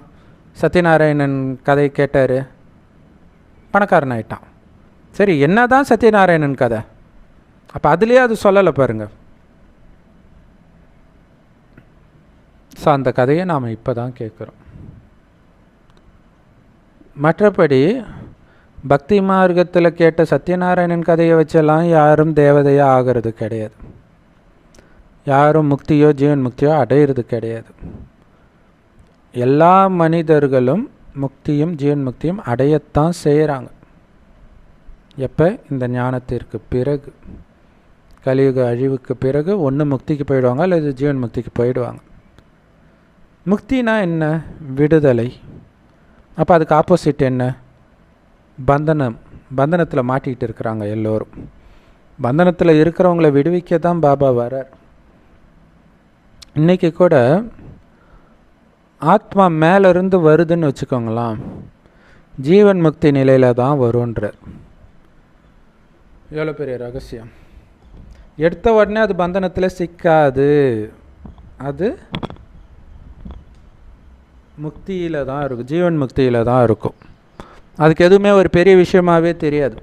சத்யநாராயணன் கதை கேட்டார், பணக்காரன் ஆகிட்டான். சரி, என்ன தான் சத்யநாராயணன் கதை? அப்போ அதுலேயே அது சொல்லலை பாருங்கள். ஸோ அந்த கதையை நாம் இப்போ தான் கேட்குறோம். மற்றபடி பக்தி மார்க்கத்தில் கேட்ட சத்யநாராயணன் கதையை வச்செல்லாம் யாரும் தேவதையாக ஆகிறது கிடையாது. யாரும் முக்தியோ ஜீவன் முக்தியோ அடையிறது கிடையாது. எல்லா மனிதர்களும் முக்தியும் ஜீவன் முக்தியும் அடையத்தான் செய்கிறாங்க. எப்போ? இந்த ஞானத்திற்கு பிறகு, கலியுக அழிவுக்கு பிறகு ஒன்று முக்திக்கு போயிடுவாங்க அல்லது ஜீவன் முக்திக்கு போயிடுவாங்க. முக்தினா என்ன? விடுதலை. அப்போ அதுக்கு ஆப்போசிட் என்ன? பந்தனம். பந்தனத்தில் மாட்டிகிட்டு இருக்கிறாங்க எல்லோரும். பந்தனத்தில் இருக்கிறவங்கள விடுவிக்க தான் பாபா வரார். இன்றைக்கி கூட ஆத்மா மேலேருந்து வருதுன்னு வச்சுக்கோங்களேன், ஜீவன் முக்தி நிலையில் தான் வருன்றார். எவ்வளோ பெரிய ரகசியம்! எடுத்த உடனே அது பந்தனத்தில் சிக்காது, அது முக்தியில் தான் இருக்கும், ஜீவன் முக்தியில் தான் இருக்கும். அதுக்கு எதுவுமே ஒரு பெரிய விஷயமாகவே தெரியாது,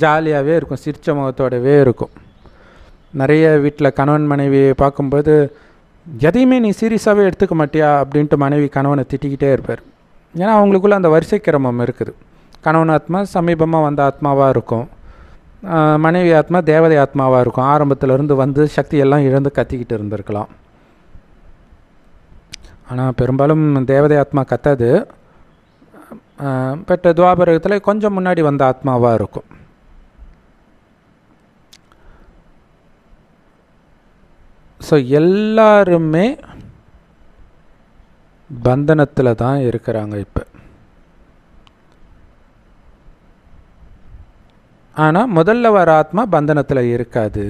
ஜாலியாகவே இருக்கும், சிரிச்ச முகத்தோடவே இருக்கும். நிறைய வீட்டில் கணவன் மனைவி பார்க்கும்போது எதையுமே நீ சீரியஸாகவே எடுத்துக்க மாட்டியா அப்படின்ட்டு மனைவி கணவனை திட்டிக்கிட்டே இருப்பார். ஏன்னா அவங்களுக்குள்ள அந்த வரிசை கிரமம் இருக்குது. கணவன் ஆத்மா சமீபமாக வந்த ஆத்மாவாக இருக்கும், மனைவி ஆத்மா தேவதை ஆத்மாவாக இருக்கும். ஆரம்பத்திலேருந்து வந்து சக்தியெல்லாம் இழந்து கத்திக்கிட்டு இருந்திருக்கலாம். ஆனால் பெரும்பாலும் தேவதை ஆத்மா கத்தாது, பட் துவாபரகத்தில் கொஞ்சம் முன்னாடி வந்த ஆத்மாவாக இருக்கும். ஸோ எல்லாருமே பந்தனத்தில் தான் இருக்கிறாங்க இப்போ. ஆனால் முதல்ல வர ஆத்மா பந்தனத்தில் இருக்காது,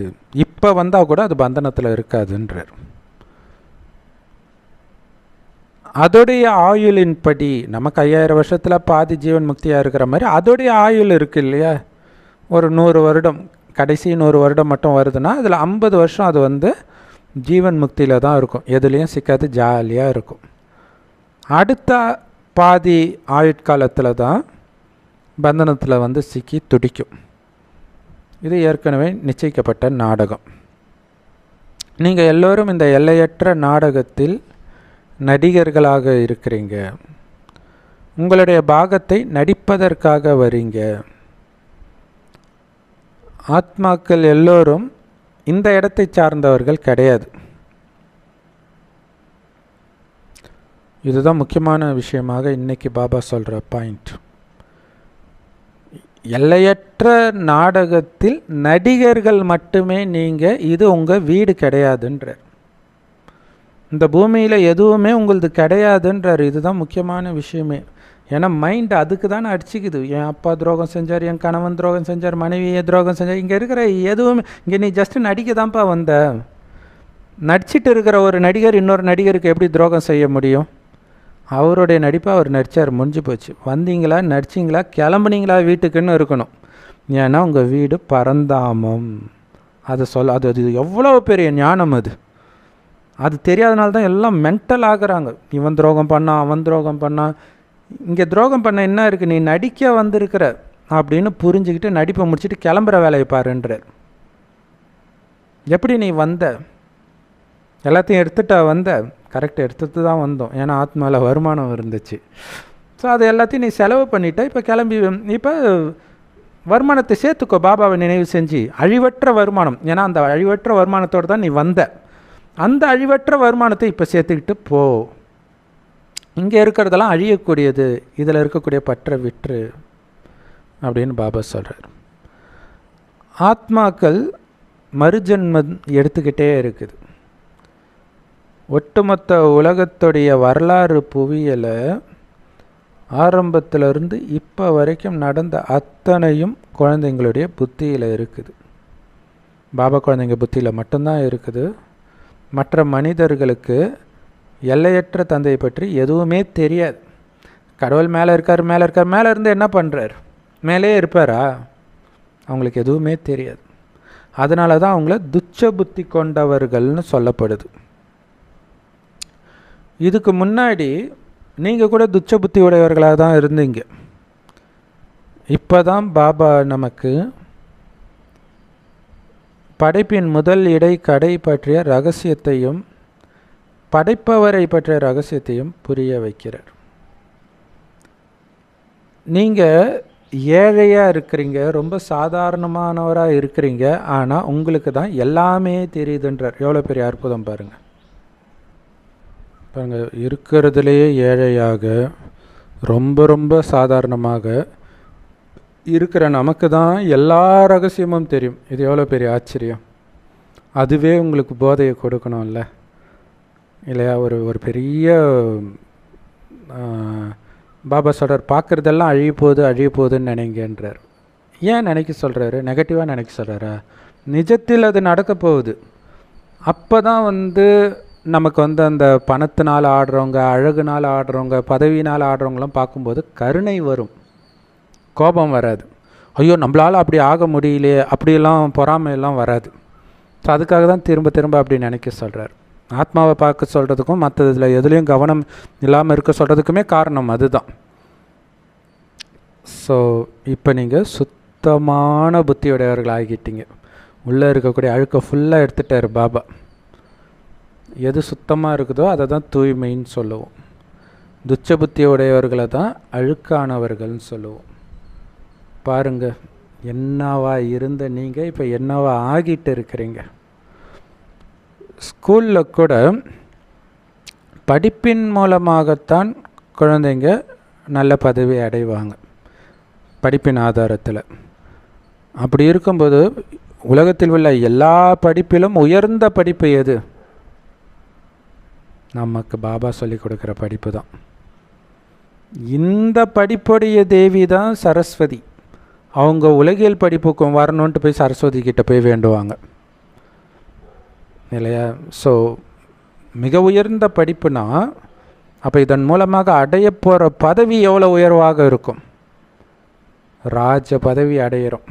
இப்போ வந்தால் கூட அது பந்தனத்தில் இருக்காதுன்றார். அதோடைய ஆயுளின்படி நமக்கு 5000 வருஷத்தில் பாதி ஜீவன் முக்தியாக இருக்கிற மாதிரி அதோடைய ஆயுள் இருக்குது இல்லையா? ஒரு 100 வருடம், கடைசி 100 வருடம் மட்டும் வருதுன்னா அதில் 50 வருஷம் அது வந்து ஜீவன் முக்தியில் தான் இருக்கும், எதுலேயும் சிக்காது, ஜாலியாக இருக்கும். அடுத்த பாதி ஆயுட்காலத்தில் தான் பந்தனத்தில் வந்து சிக்கி துடிக்கும். இது ஏற்கனவே நிச்சயிக்கப்பட்ட நாடகம். நீங்கள் எல்லோரும் இந்த எல்லையற்ற நாடகத்தில் நடிகர்களாக இருக்கிறீங்க. உங்களுடைய பாகத்தை நடிப்பதற்காக வரீங்க. ஆத்மாக்கள் எல்லோரும் இந்த இடத்தை சார்ந்தவர்கள் கிடையாது. இதுதான் முக்கியமான விஷயமாக இன்னைக்கு பாபா சொல்கிற பாயிண்ட். எல்லையற்ற நாடகத்தில் நடிகர்கள் மட்டுமே நீங்கள், இது உங்கள் வீடு கிடையாதுன்றார். இந்த பூமியில் எதுவுமே உங்களது கிடையாதுன்றார். இதுதான் முக்கியமான விஷயமே. ஏன்னா மைண்ட் அதுக்கு தானே அடிச்சிக்குது. என் அப்பா துரோகம் செஞ்சார், என் கணவன் துரோகம் செஞ்சார், மனைவியை துரோகம் செஞ்சார். இங்கே இருக்கிற எதுவுமே, இங்கே நீ ஜஸ்ட்டு நடிக்க தான்ப்பா வந்த. நடிச்சிட்டு இருக்கிற ஒரு நடிகர் இன்னொரு நடிகருக்கு எப்படி துரோகம் செய்ய முடியும்? அவருடைய நடிப்பை அவர் நடித்தார், முடிஞ்சு போச்சு. வந்தீங்களா, நடிச்சிங்களா, கிளம்புனீங்களா வீட்டுக்குன்னு இருக்கணும். ஏன்னா உங்கள் வீடு பரந்தாமம். அதை அது எவ்வளோ பெரிய ஞானம் அது. அது தெரியாதனால தான் எல்லாம் மென்டல் ஆகுறாங்க. இவன் துரோகம் பண்ணான், அவன் துரோகம் பண்ணான். இங்கே துரோகம் பண்ண என்ன இருக்குது? நீ நடிக்க வந்திருக்கிற அப்படின்னு புரிஞ்சுக்கிட்டு நடிப்பை முடிச்சுட்டு கிளம்புற வேலையை பாருன்றார். எப்படி நீ வந்த? எல்லாத்தையும் எடுத்துட்டா வந்த? கரெக்டாக எடுத்துட்டு தான் வந்தோம், ஏன்னா ஆத்மாவில் வருமானம் இருந்துச்சு. ஸோ அது எல்லாத்தையும் நீ செலவு பண்ணிட்ட. இப்போ கிளம்பி இப்போ வருமானத்தை சேர்த்துக்கோ, பாபாவை நினைவு செஞ்சு. அழிவற்ற வருமானம், ஏன்னா அந்த அழிவற்ற வருமானத்தோடு தான் நீ வந்த. அந்த அழிவற்ற வருமானத்தை இப்போ சேர்த்துக்கிட்டு போ. இங்கே இருக்கிறதெல்லாம் அழியக்கூடியது, இதில் இருக்கக்கூடிய பற்றை விற்று அப்படின்னு பாபா சொல்கிறார். ஆத்மாக்கள் மறுஜன்மம் எடுத்துக்கிட்டே இருக்குது. ஒட்டுமொத்த உலகத்துடைய வரலாறு புவியலை ஆரம்பத்திலிருந்து இப்போ வரைக்கும் நடந்த அத்தனையும் குழந்தைங்களுடைய புத்தியில் இருக்குது. பாபா குழந்தைங்க புத்தியில் மட்டும்தான் இருக்குது. மற்ற மனிதர்களுக்கு எல்லையற்ற தந்தையை பற்றி எதுவுமே தெரியாது. கடவுள் மேலே இருக்கார், மேலே இருக்கார், மேலே இருந்து என்ன பண்ணுறார்? மேலே இருப்பாரா? அவங்களுக்கு எதுவுமே தெரியாது. அதனால தான் அவங்கள துச்ச புத்தி கொண்டவர்கள்னு சொல்லப்படுது. இதுக்கு முன்னாடி நீங்கள் கூட துச்ச புத்தி உடையவர்களாக தான் இருந்தீங்க. இப்போ தான் பாபா நமக்கு படைப்பின் முதல் இடை கடை பற்றிய ரகசியத்தையும் படைப்பவரை பற்றிய ரகசியத்தையும் புரிய வைக்கிறார். நீங்கள் ஏழையாக இருக்கிறீங்க, ரொம்ப சாதாரணமானவராக இருக்கிறீங்க, ஆனால் உங்களுக்கு தான் எல்லாமே தெரியுதுன்றார். எவ்வளோ பெரிய அற்புதம் பாருங்கள். பாருங்கள், இருக்கிறதுலையே ஏழையாக ரொம்ப ரொம்ப சாதாரணமாக இருக்கிற நமக்கு தான் எல்லா ரகசியமும் தெரியும். இது எவ்வளோ பெரிய ஆச்சரியம். அதுவே உங்களுக்கு போதையை கொடுக்கணும்ல, இல்லையா? ஒரு பெரிய பாபா சொல்கிறார், பார்க்குறதெல்லாம் அழிய போகுதுன்னு நினைங்கன்றார். ஏன் நினைக்க சொல்கிறாரு? நெகட்டிவாக நினைக்க சொல்கிறாரா? நிஜத்தில் அது நடக்க போகுது. அப்போ தான் நமக்கு வந்து அந்த பணத்தினால் ஆடுறவங்க, அழகுனால் ஆடுறவங்க, பதவியினால் ஆடுறவங்களாம் பார்க்கும்போது கருணை வரும், கோபம் வராது. ஐயோ நம்மளால் அப்படி ஆக முடியலையே அப்படியெல்லாம் பொறாமையெல்லாம் வராது. ஸோ அதுக்காக தான் திரும்ப திரும்ப அப்படி நினைக்க சொல்கிறார். ஆத்மாவை பார்க்க சொல்கிறதுக்கும் மற்றதில் எதுலேயும் கவனம் இல்லாமல் இருக்க சொல்கிறதுக்குமே காரணம் அதுதான். ஸோ இப்போ நீங்கள் சுத்தமான புத்தியுடையவர்கள் ஆகிட்டீங்க. உள்ளே இருக்கக்கூடிய அழுக்கை ஃபுல்லாக எடுத்துட்டார் பாபா. எது சுத்தமாக இருக்குதோ அதை தான் தூய்மைன்னு சொல்லுவோம். துச்ச புத்தியுடையவர்களை தான் அழுக்கானவர்கள்னு சொல்லுவோம். பாருங்கள், என்னவா இருந்த நீங்கள் இப்போ என்னவா ஆகிட்டு இருக்கிறீங்க. ஸ்கூலில் கூட படிப்பின் மூலமாகத்தான் குழந்தைங்க நல்ல பதவி அடைவாங்க, படிப்பின் ஆதாரத்தில். அப்படி இருக்கும்போது உலகத்தில் உள்ள எல்லா படிப்பிலும் உயர்ந்த படிப்பு எது? நமக்கு பாபா சொல்லி கொடுக்குற படிப்பு தான். இந்த படிப்புடைய தேவி தான் சரஸ்வதி. அவங்க உலகியல் படிப்புக்கும் வரணுன்ட்டு போய் சரஸ்வதி கிட்ட போய் வேண்டுவாங்க இல்லையா? ஸோ மிக உயர்ந்த படிப்புனா அப்போ இதன் மூலமாக அடைய போகிற பதவி எவ்வளோ உயர்வாக இருக்கும்? ராஜ பதவி அடையிறோம்.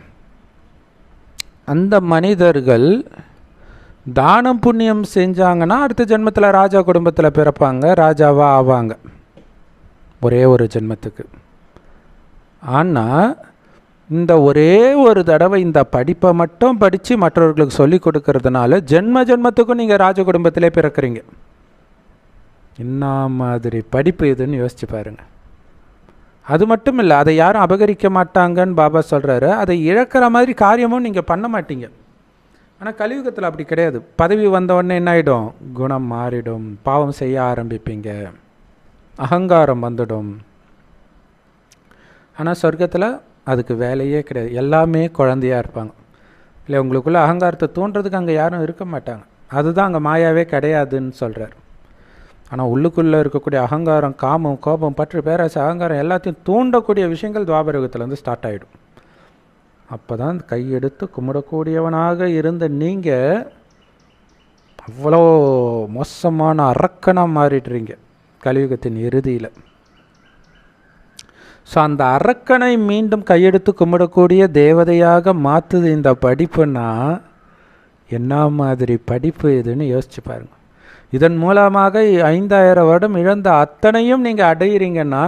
அந்த மனிதர்கள் தானம் புண்ணியம் செஞ்சாங்கன்னா அடுத்த ஜென்மத்தில் ராஜா குடும்பத்தில் பிறப்பாங்க, ராஜாவாக ஆவாங்க ஒரே ஒரு ஜென்மத்துக்கு. ஆனால் இந்த ஒரே ஒரு தடவை இந்த படிப்பை மட்டும் படித்து மற்றவர்களுக்கு சொல்லி கொடுக்கறதுனால ஜென்ம ஜென்மத்துக்கும் நீங்கள் ராஜ குடும்பத்திலே பிறக்கிறீங்க. என்ன மாதிரி படிப்பு இதுன்னு யோசிச்சு பாருங்கள். அது மட்டும் இல்லை, அதை யாரும் அபகரிக்க மாட்டாங்கன்னு பாபா சொல்கிறாரு. அதை இழக்கிற மாதிரி காரியமும் நீங்கள் பண்ண மாட்டீங்க. ஆனால் கலியுகத்தில் அப்படி கிடையாது. பதவி வந்தவுடனே என்ன ஆகிடும்? குணம் மாறிடும், பாவம் செய்ய ஆரம்பிப்பீங்க, அகங்காரம் வந்துடும். ஆனால் சொர்க்கத்தில் அதுக்கு வேலையே கிடையாது. எல்லாமே குழந்தையாக இருப்பாங்க. இல்லை, உங்களுக்குள்ள அகங்காரத்தை தூண்டுறதுக்கு அங்கே யாரும் இருக்க மாட்டாங்க. அதுதான் அங்கே மாயாவே கிடையாதுன்னு சொல்கிறார். ஆனால் உள்ளுக்குள்ளே இருக்கக்கூடிய அகங்காரம், காமம், கோபம், பற்று, பேராசை, அகங்காரம் எல்லாத்தையும் தூண்டக்கூடிய விஷயங்கள் துவாபரயுகத்துலேருந்து ஸ்டார்ட் ஆகிடும். அப்போ தான் கையெடுத்து கும்பிடக்கூடியவனாக இருந்த நீங்கள் அவ்வளோ மோசமான அரக்கனாக மாறிடுறீங்க கலியுகத்தின் இறுதியில். ஸோ அந்த அரக்கனை மீண்டும் கையெடுத்து கும்பிடக்கூடிய தேவதையாக மாற்றுது இந்த படிப்புன்னா என்ன மாதிரி படிப்பு இதுன்னு யோசிச்சு பாருங்கள். இதன் மூலமாக 5000 வருடம் இழந்த அத்தனையும் நீங்கள் அடையிறீங்கன்னா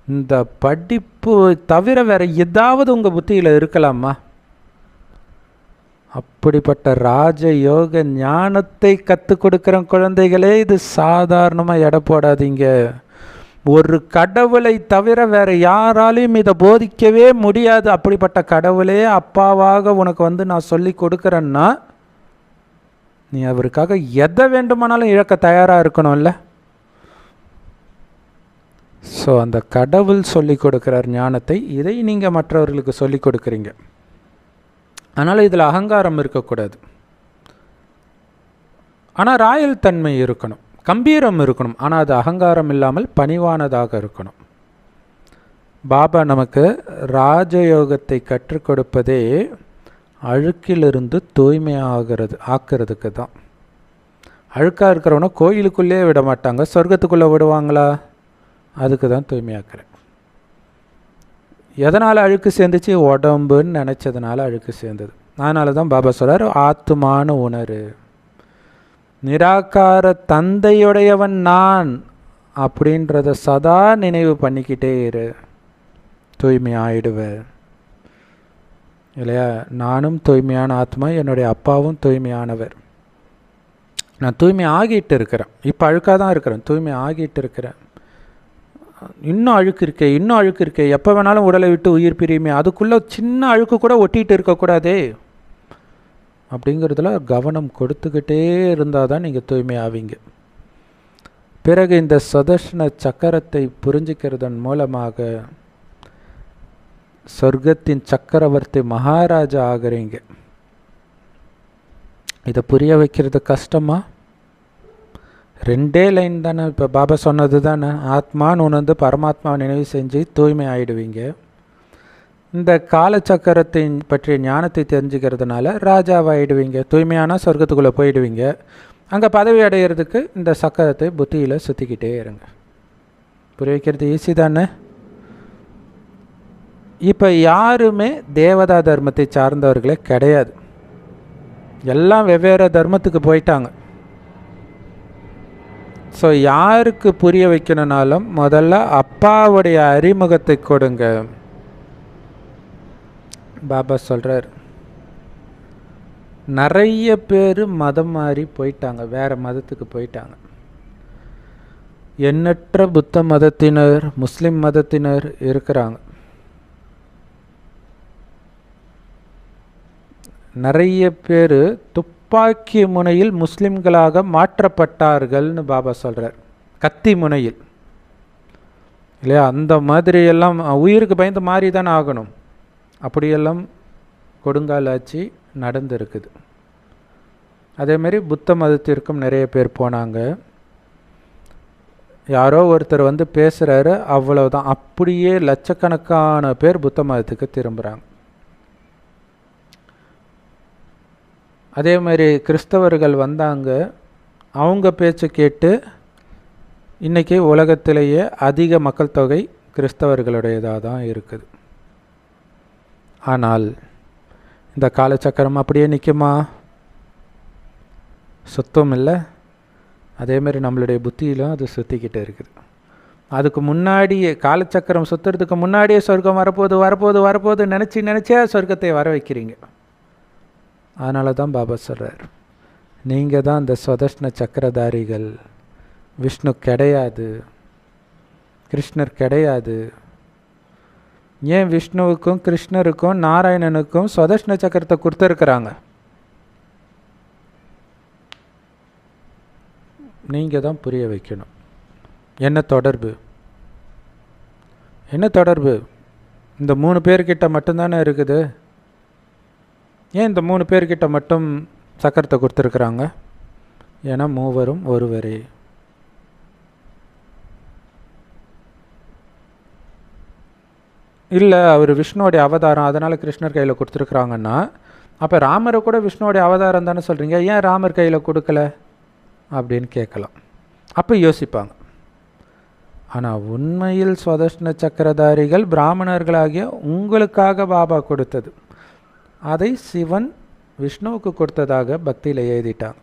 இந்த படிப்பு தவிர வேறு ஏதாவது உங்கள் புத்தியில் இருக்கலாமா? அப்படிப்பட்ட ராஜயோக ஞானத்தை கற்றுக் கொடுக்குற குழந்தைகளே இது சாதாரணமாக எடை போடாதீங்க. ஒரு கடவுளை தவிர வேறு யாராலையும் இதை போதிக்கவே முடியாது. அப்படிப்பட்ட கடவுளே அப்பாவாக உனக்கு வந்து நான் சொல்லி கொடுக்குறேன்னா நீ அவருக்காக எதை வேண்டுமானாலும் இழக்க தயாராக இருக்கணும்ல. ஸோ அந்த கடவுள் சொல்லி கொடுக்குறார் ஞானத்தை, இதை நீங்கள் மற்றவர்களுக்கு சொல்லி கொடுக்குறீங்க. அதனால் இதில் அகங்காரம் இருக்கக்கூடாது. ஆனால் ராயல் தன்மை இருக்கணும், கம்பீரம் இருக்கணும். ஆனால் அது அகங்காரம் இல்லாமல் பணிவானதாக இருக்கணும். பாபா நமக்கு ராஜயோகத்தை கற்றுக் கொடுப்பதே அழுக்கிலிருந்து ஆக்கிறதுக்கு தான். அழுக்காக இருக்கிறவனை கோயிலுக்குள்ளே விட மாட்டாங்க, சொர்க்கத்துக்குள்ளே விடுவாங்களா? அதுக்கு தான் தூய்மையாக்குறேன். எதனால் அழுக்கு சேர்ந்துச்சு? உடம்புன்னு நினச்சதுனால அழுக்கு சேர்ந்தது. அதனால தான் பாபா சொல்கிறார், ஆத்துமான உணரு, நிராகார தந்தையுடையவன் நான் அப்படின்றத சதா நினைவு பண்ணிக்கிட்டே இரு, தூய்மை ஆயிடுவேன் இல்லையா? நானும் தூய்மையான ஆத்மா, என்னுடைய அப்பாவும் தூய்மையானவர். நான் தூய்மை ஆகிட்டு இருக்கிறேன். இப்போ அழுக்காக தான் இருக்கிறேன், தூய்மை ஆகிட்டு இருக்கிறேன். இன்னும் அழுக்கு இருக்கே, எப்போ வேணாலும் உடலை விட்டு உயிர் பிரியுமே, அதுக்குள்ளே சின்ன அழுக்கு கூட ஒட்டிகிட்டு இருக்கக்கூடாதே அப்படிங்கிறதுல கவனம் கொடுத்துக்கிட்டே இருந்தால் தான் நீங்கள் தூய்மை ஆவீங்க. பிறகு இந்த சுதர்ஷன சக்கரத்தை புரிஞ்சுக்கிறதன் மூலமாக சொர்க்கத்தின் சக்கரவர்த்தி மகாராஜா ஆகிறீங்க. இதை புரிய வைக்கிறது கஷ்டமா? 2 லைன் தானே. இப்போ பாபா சொன்னது தானே, ஆத்மான்னு உணர்ந்து பரமாத்மாவை நினைவு செஞ்சு தூய்மை ஆகிடுவீங்க. இந்த காலச்சக்கரத்தை பற்றிய ஞானத்தை தெரிஞ்சுக்கிறதுனால ராஜாவாகிடுவீங்க. தூய்மையான சொர்க்கத்துக்குள்ளே போயிடுவீங்க. அங்கே பதவி அடையிறதுக்கு இந்த சக்கரத்தை புத்தியில் சுற்றிக்கிட்டே இருங்க. புரிய வைக்கிறது ஈஸி தானே? இப்போ யாருமே தேவதா தர்மத்தை சார்ந்தவர்களே கிடையாது. எல்லாம் வெவ்வேறு தர்மத்துக்கு போயிட்டாங்க. ஸோ யாருக்கு புரிய வைக்கணுன்னாலும் முதல்ல அப்பாவுடைய அறிமுகத்தை கொடுங்க. பாபா சொல்கிறார், நிறைய பேர் மதம் மாறி போயிட்டாங்க, வேறு மதத்துக்கு போயிட்டாங்க. எண்ணற்ற புத்த மதத்தினர், முஸ்லீம் மதத்தினர் இருக்கிறாங்க. நிறைய பேர் துப்பாக்கி முனையில் முஸ்லிம்களாக மாற்றப்பட்டார்கள்னு பாபா சொல்கிறார். கத்தி முனையில் இல்லையா? அந்த மாதிரியெல்லாம் உயிருக்கு பயந்து மாறி தானே ஆகணும். அப்படியெல்லாம் கொடுங்காலாட்சி நடந்திருக்குது. அதேமாரி புத்த மதத்திற்கும் நிறைய பேர் போனாங்க. யாரோ ஒருத்தர் வந்து பேசுகிறாரு, அவ்வளோதான். அப்படியே லட்சக்கணக்கான பேர் புத்த மதத்துக்கு திரும்புகிறாங்க. அதே மாதிரி கிறிஸ்தவர்கள் வந்தாங்க. அவங்க பேச்சு கேட்டு இன்றைக்கி உலகத்திலேயே அதிக மக்கள் தொகை கிறிஸ்தவர்களுடையதாக தான் இருக்குது. ஆனால் இந்த காலச்சக்கரம் அப்படியே நிற்குமா? சுத்தம் இல்லை. அதேமாரி நம்மளுடைய புத்தியிலும் அது சுற்றிக்கிட்டே இருக்குது. அதுக்கு முன்னாடியே, காலச்சக்கரம் சுற்றுறதுக்கு முன்னாடியே சொர்க்கம் வரப்போகுது வரப்போகுது வரப்போகுது நினச்சே சொர்க்கத்தை வர வைக்கிறீங்க. அதனால தான் பாபா சொல்கிறார், நீங்கள் தான் அந்த ஸ்வதர்ஷ்ண சக்கரதாரிகள். விஷ்ணு கிடையாது, கிருஷ்ணர் கிடையாது. ஏன் விஷ்ணுவுக்கும் கிருஷ்ணருக்கும் நாராயணனுக்கும் ஸ்வதர்ஷ்ண சக்கரத்தை கொடுத்துருக்குறாங்க? நீங்கள் தான் புரிய வைக்கணும். என்ன தொடர்பு? என்ன தொடர்பு? இந்த 3 பேர்கிட்ட மட்டும்தானே இருக்குது. ஏன் இந்த 3 பேர்கிட்ட மட்டும் சக்கரத்தை கொடுத்துருக்குறாங்க? ஏன்னா மூவரும் ஒருவரே. இல்லை, அவர் விஷ்ணுவோடைய அவதாரம், அதனால் கிருஷ்ணர் கையில் கொடுத்துருக்குறாங்கன்னா, அப்போ ராமரை கூட விஷ்ணுவோடைய அவதாரம் தானே சொல்கிறீங்க, ஏன் ராமர் கையில் கொடுக்கல அப்படின்னு கேட்கலாம். அப்போ யோசிப்பாங்க. ஆனால் உண்மையில் ஸ்வதர்ஷ்ண சக்கரதாரிகள் பிராமணர்களாகிய உங்களுக்காக பாபா கொடுத்தது. அதை சிவன் விஷ்ணுவுக்கு கொடுத்ததாக பக்தியில் எழுதிட்டாங்க.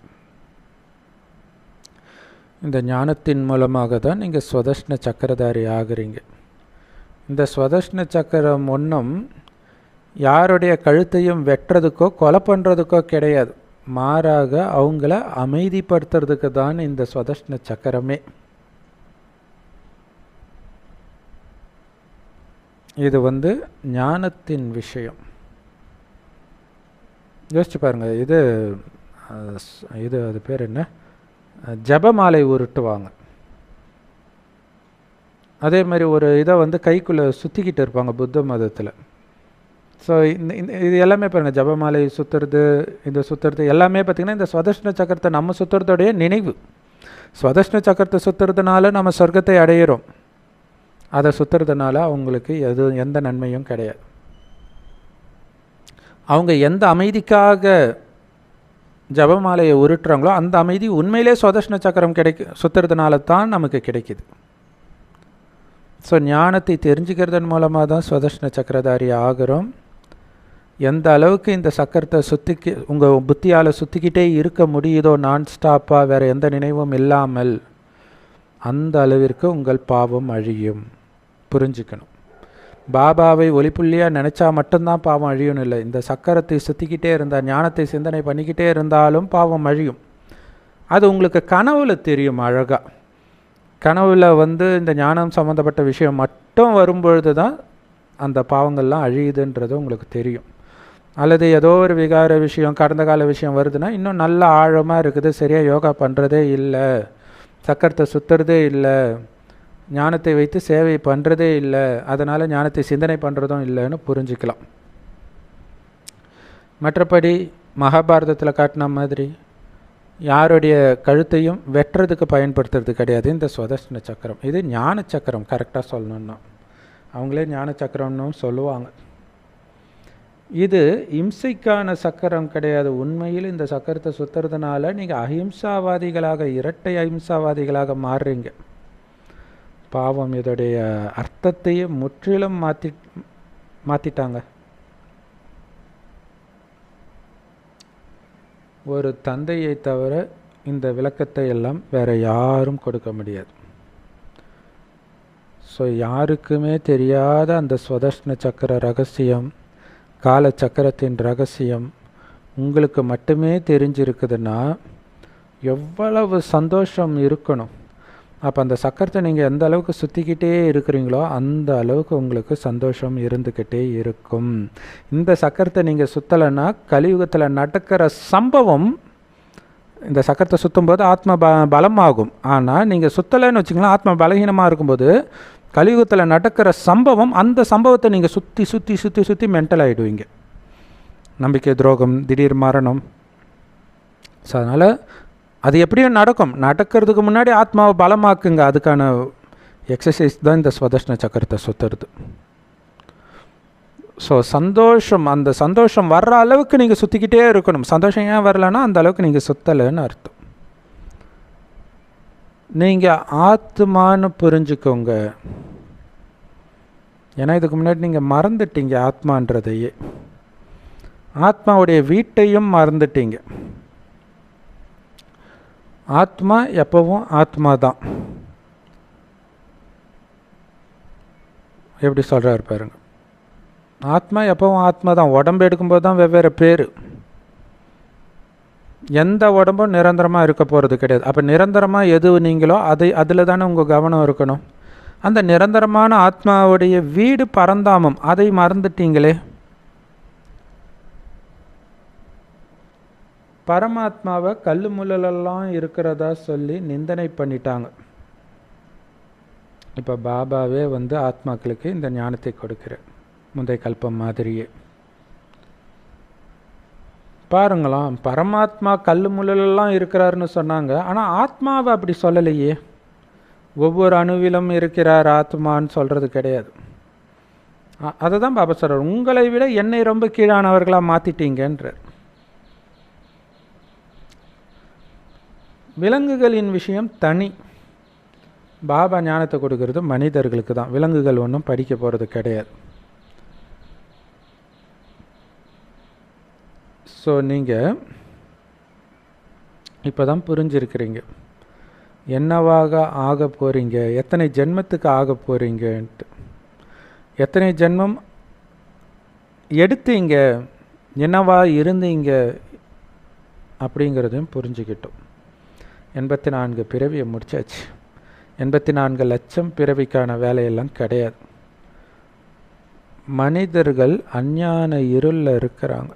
இந்த ஞானத்தின் மூலமாக தான் நீங்கள் ஸ்வதர்ஷ்ண சக்கரதாரி ஆகுறீங்க. இந்த ஸ்வதர்ஷ்ண சக்கரம் ஒன்றும் யாருடைய கழுத்தையும் வெட்டுறதுக்கோ கொலை பண்ணுறதுக்கோ கிடையாது. மாறாக அவங்கள அமைதிப்படுத்துறதுக்கு தான் இந்த ஸ்வதர்ஷ்ண சக்கரமே. இது ஞானத்தின் விஷயம். யோசிச்சு பாருங்கள். இது அது பேர் என்ன? ஜபமாலை உருட்டுவாங்க. அதே மாதிரி ஒரு இதை கைக்குள்ளே சுற்றிக்கிட்டு இருப்பாங்க புத்த மதத்தில். ஸோ இது எல்லாமே பாருங்கள், ஜபமாலை சுற்றுறது, இது சுற்றுறது எல்லாமே பார்த்திங்கன்னா இந்த ஸ்வதர்ஷ்ண சக்கரத்தை நம்ம சுற்றுறதோடைய நினைவு. ஸ்வதர்ஷ்ண சக்கரத்தை சுற்றுறதுனால நம்ம சொர்க்கத்தை அடையிறோம். அதை சுற்றுறதுனால அவங்களுக்கு எந்த நன்மையும் கிடையாது. அவங்க எந்த அமைதிக்காக ஜபமாலையை உருட்டுறாங்களோ அந்த அமைதி உண்மையிலே ஸ்வதர்ஷ்ண சக்கரம் சுற்றுறதுனால தான் நமக்கு கிடைக்கிது. ஸோ ஞானத்தை தெரிஞ்சுக்கிறதன் மூலமாக தான் ஸ்வதர்ஷ்ண சக்கரதாரி ஆகிறோம். எந்த அளவுக்கு இந்த சக்கரத்தை உங்கள் புத்தியால் சுற்றிக்கிட்டே இருக்க முடியுதோ நான் ஸ்டாப்பாக, வேறு எந்த நினைவும் இல்லாமல், அந்த அளவிற்கு உங்கள் பாவம் அழியும். புரிஞ்சுக்கணும். பாபாவை ஒளிப்புள்ளியாக நினச்சா மட்டும்தான் பாவம் அழியும்னு இல்லை. இந்த சக்கரத்தை சுற்றிக்கிட்டே இருந்தால், ஞானத்தை சிந்தனை பண்ணிக்கிட்டே இருந்தாலும் பாவம் அழியும். அது உங்களுக்கு கனவுல தெரியும் அழகாக. கனவுல இந்த ஞானம் சம்மந்தப்பட்ட விஷயம் மட்டும் வரும்பொழுது தான் அந்த பாவங்கள்லாம் அழியுதுன்றது உங்களுக்கு தெரியும். அல்லது ஏதோ ஒரு விகார விஷயம், கடந்த கால விஷயம் வருதுன்னா இன்னும் நல்ல ஆழமாக இருக்குது, சரியாக யோகா பண்ணுறதே இல்லை, சக்கரத்தை சுற்றுறதே இல்லை, ஞானத்தை வைத்து சேவை பண்ணுறதே இல்லை, அதனால் ஞானத்தை சிந்தனை பண்ணுறதும் இல்லைன்னு புரிஞ்சுக்கலாம். மற்றபடி மகாபாரதத்தில் காட்டின மாதிரி யாருடைய கழுத்தையும் வெட்டுறதுக்கு பயன்படுத்துறது கிடையாது இந்த ஸ்வதர்ஷ்ண சக்கரம். இது ஞான சக்கரம். கரெக்டாக சொல்லணுன்னா அவங்களே ஞான சக்கரம்னு சொல்லுவாங்க. இது இம்சைக்கான சக்கரம் கிடையாது. உண்மையில் இந்த சக்கரத்தை சுற்றுறதுனால நீங்கள் அஹிம்சாவாதிகளாக, இரட்டை அஹிம்சாவாதிகளாக மாறுறீங்க. பாவம் இதோடைய அர்த்தத்தையே முற்றிலும் மாற்றிட்டாங்க. ஒரு தந்தையை தவிர இந்த விளக்கத்தை எல்லாம் வேறு யாரும் கொடுக்க முடியாது. ஸோ யாருக்குமே தெரியாத அந்த ஸ்வதர்ஷ்ண சக்கர ரகசியம், கால சக்கரத்தின் ரகசியம் உங்களுக்கு மட்டுமே தெரிஞ்சிருக்குதுன்னா எவ்வளவு சந்தோஷம் இருக்கணும். அப்போ அந்த சக்கரத்தை நீங்கள் எந்த அளவுக்கு சுற்றிக்கிட்டே இருக்கிறீங்களோ அந்த அளவுக்கு உங்களுக்கு சந்தோஷம் இருந்துக்கிட்டே இருக்கும். இந்த சக்கரத்தை நீங்கள் சுற்றலைன்னா கலியுகத்தில் நடக்கிற சம்பவம், இந்த சக்கரத்தை சுற்றும்போது ஆத்மா பலமாகும். ஆனால் நீங்கள் சுற்றலைன்னு வச்சிங்களா, ஆத்மா பலகீனமாக இருக்கும்போது கலியுகத்தில் நடக்கிற சம்பவம், அந்த சம்பவத்தை நீங்கள் சுற்றி சுற்றி சுற்றி சுற்றி மென்டல் ஆகிடுவீங்க. நம்பிக்கை துரோகம், திடீர் மரணம். ஸோ அதனால் அது எப்படியும் நடக்கும். நடக்கிறதுக்கு முன்னாடி ஆத்மாவை பலமாக்குங்க. அதுக்கான எக்ஸசைஸ் தான் இந்த ஸ்வதர்ஷ்ண சக்கரத்தை சுற்றுறது. ஸோ சந்தோஷம், அந்த சந்தோஷம் வர்ற அளவுக்கு நீங்கள் சுற்றிக்கிட்டே இருக்கணும். சந்தோஷம் ஏன் வரலைன்னா அந்த அளவுக்கு நீங்கள் சுற்றலைன்னு அர்த்தம். நீங்கள் ஆத்மான்னு புரிஞ்சுக்கோங்க. ஏன்னா இதுக்கு முன்னாடி நீங்கள் மறந்துட்டீங்க ஆத்மான்றதையே. ஆத்மாவுடைய வீட்டையும் மறந்துட்டீங்க. ஆத்மா எப்பவும் ஆத்மா தான். எப்படி சொல்கிறாரு பாருங்க. ஆத்மா எப்பவும் ஆத்மா தான். உடம்பு எடுக்கும்போது தான் வெவ்வேறு பேர். எந்த உடம்பும் நிரந்தரமாக இருக்க போகிறது கிடையாது. அப்போ நிரந்தரமாக எது நீங்களோ அதில் தானே உங்கள் கவனம் இருக்கணும். அந்த நிரந்தரமான ஆத்மாவுடைய வீடு பரந்தாமம், அதை மறந்துட்டீங்களே. பரமாத்மாவை கல்லு முள்ளெல்லாம் இருக்கிறதா சொல்லி நிந்தனை பண்ணிட்டாங்க. இப்போ பாபாவே வந்து ஆத்மாக்களுக்கு இந்த ஞானத்தை கொடுக்குறார், முந்தைய கல்பம் மாதிரியே. பாருங்களாம், பரமாத்மா கல்லு முள்ளெல்லாம் இருக்கிறாருன்னு சொன்னாங்க. ஆனால் ஆத்மாவை அப்படி சொல்லலையே. ஒவ்வொரு அணுவிலும் இருக்கிறார் ஆத்மான்னு சொல்கிறது கிடையாது. அதை தான் பாபா சொல்கிறார், உங்களை விட என்னை ரொம்ப கீழானவர்களாக மாற்றிட்டீங்கன்றார். விலங்குகளின் விஷயம் தனி. பாபா ஞானத்தை கொடுக்கறது மனிதர்களுக்கு தான். விலங்குகள் ஒன்றும் படிக்க போகிறது கிடையாது. ஸோ நீங்கள் இப்போ தான் புரிஞ்சிருக்கிறீங்க என்னவாக ஆக போகிறீங்க, எத்தனை ஜென்மத்துக்கு ஆக போகிறீங்கன்ட்டு. எத்தனை ஜென்மம் எடுத்தீங்க, என்னவா இருந்தீங்க அப்படிங்கிறதையும் புரிஞ்சுக்கிட்டோம். 84 பிறவியை முடிச்சாச்சு. 84 லட்சம் பிறவிக்கான வேலையெல்லாம் கிடையாது. மனிதர்கள் அஞ்ஞான இருளில் இருக்கிறாங்க.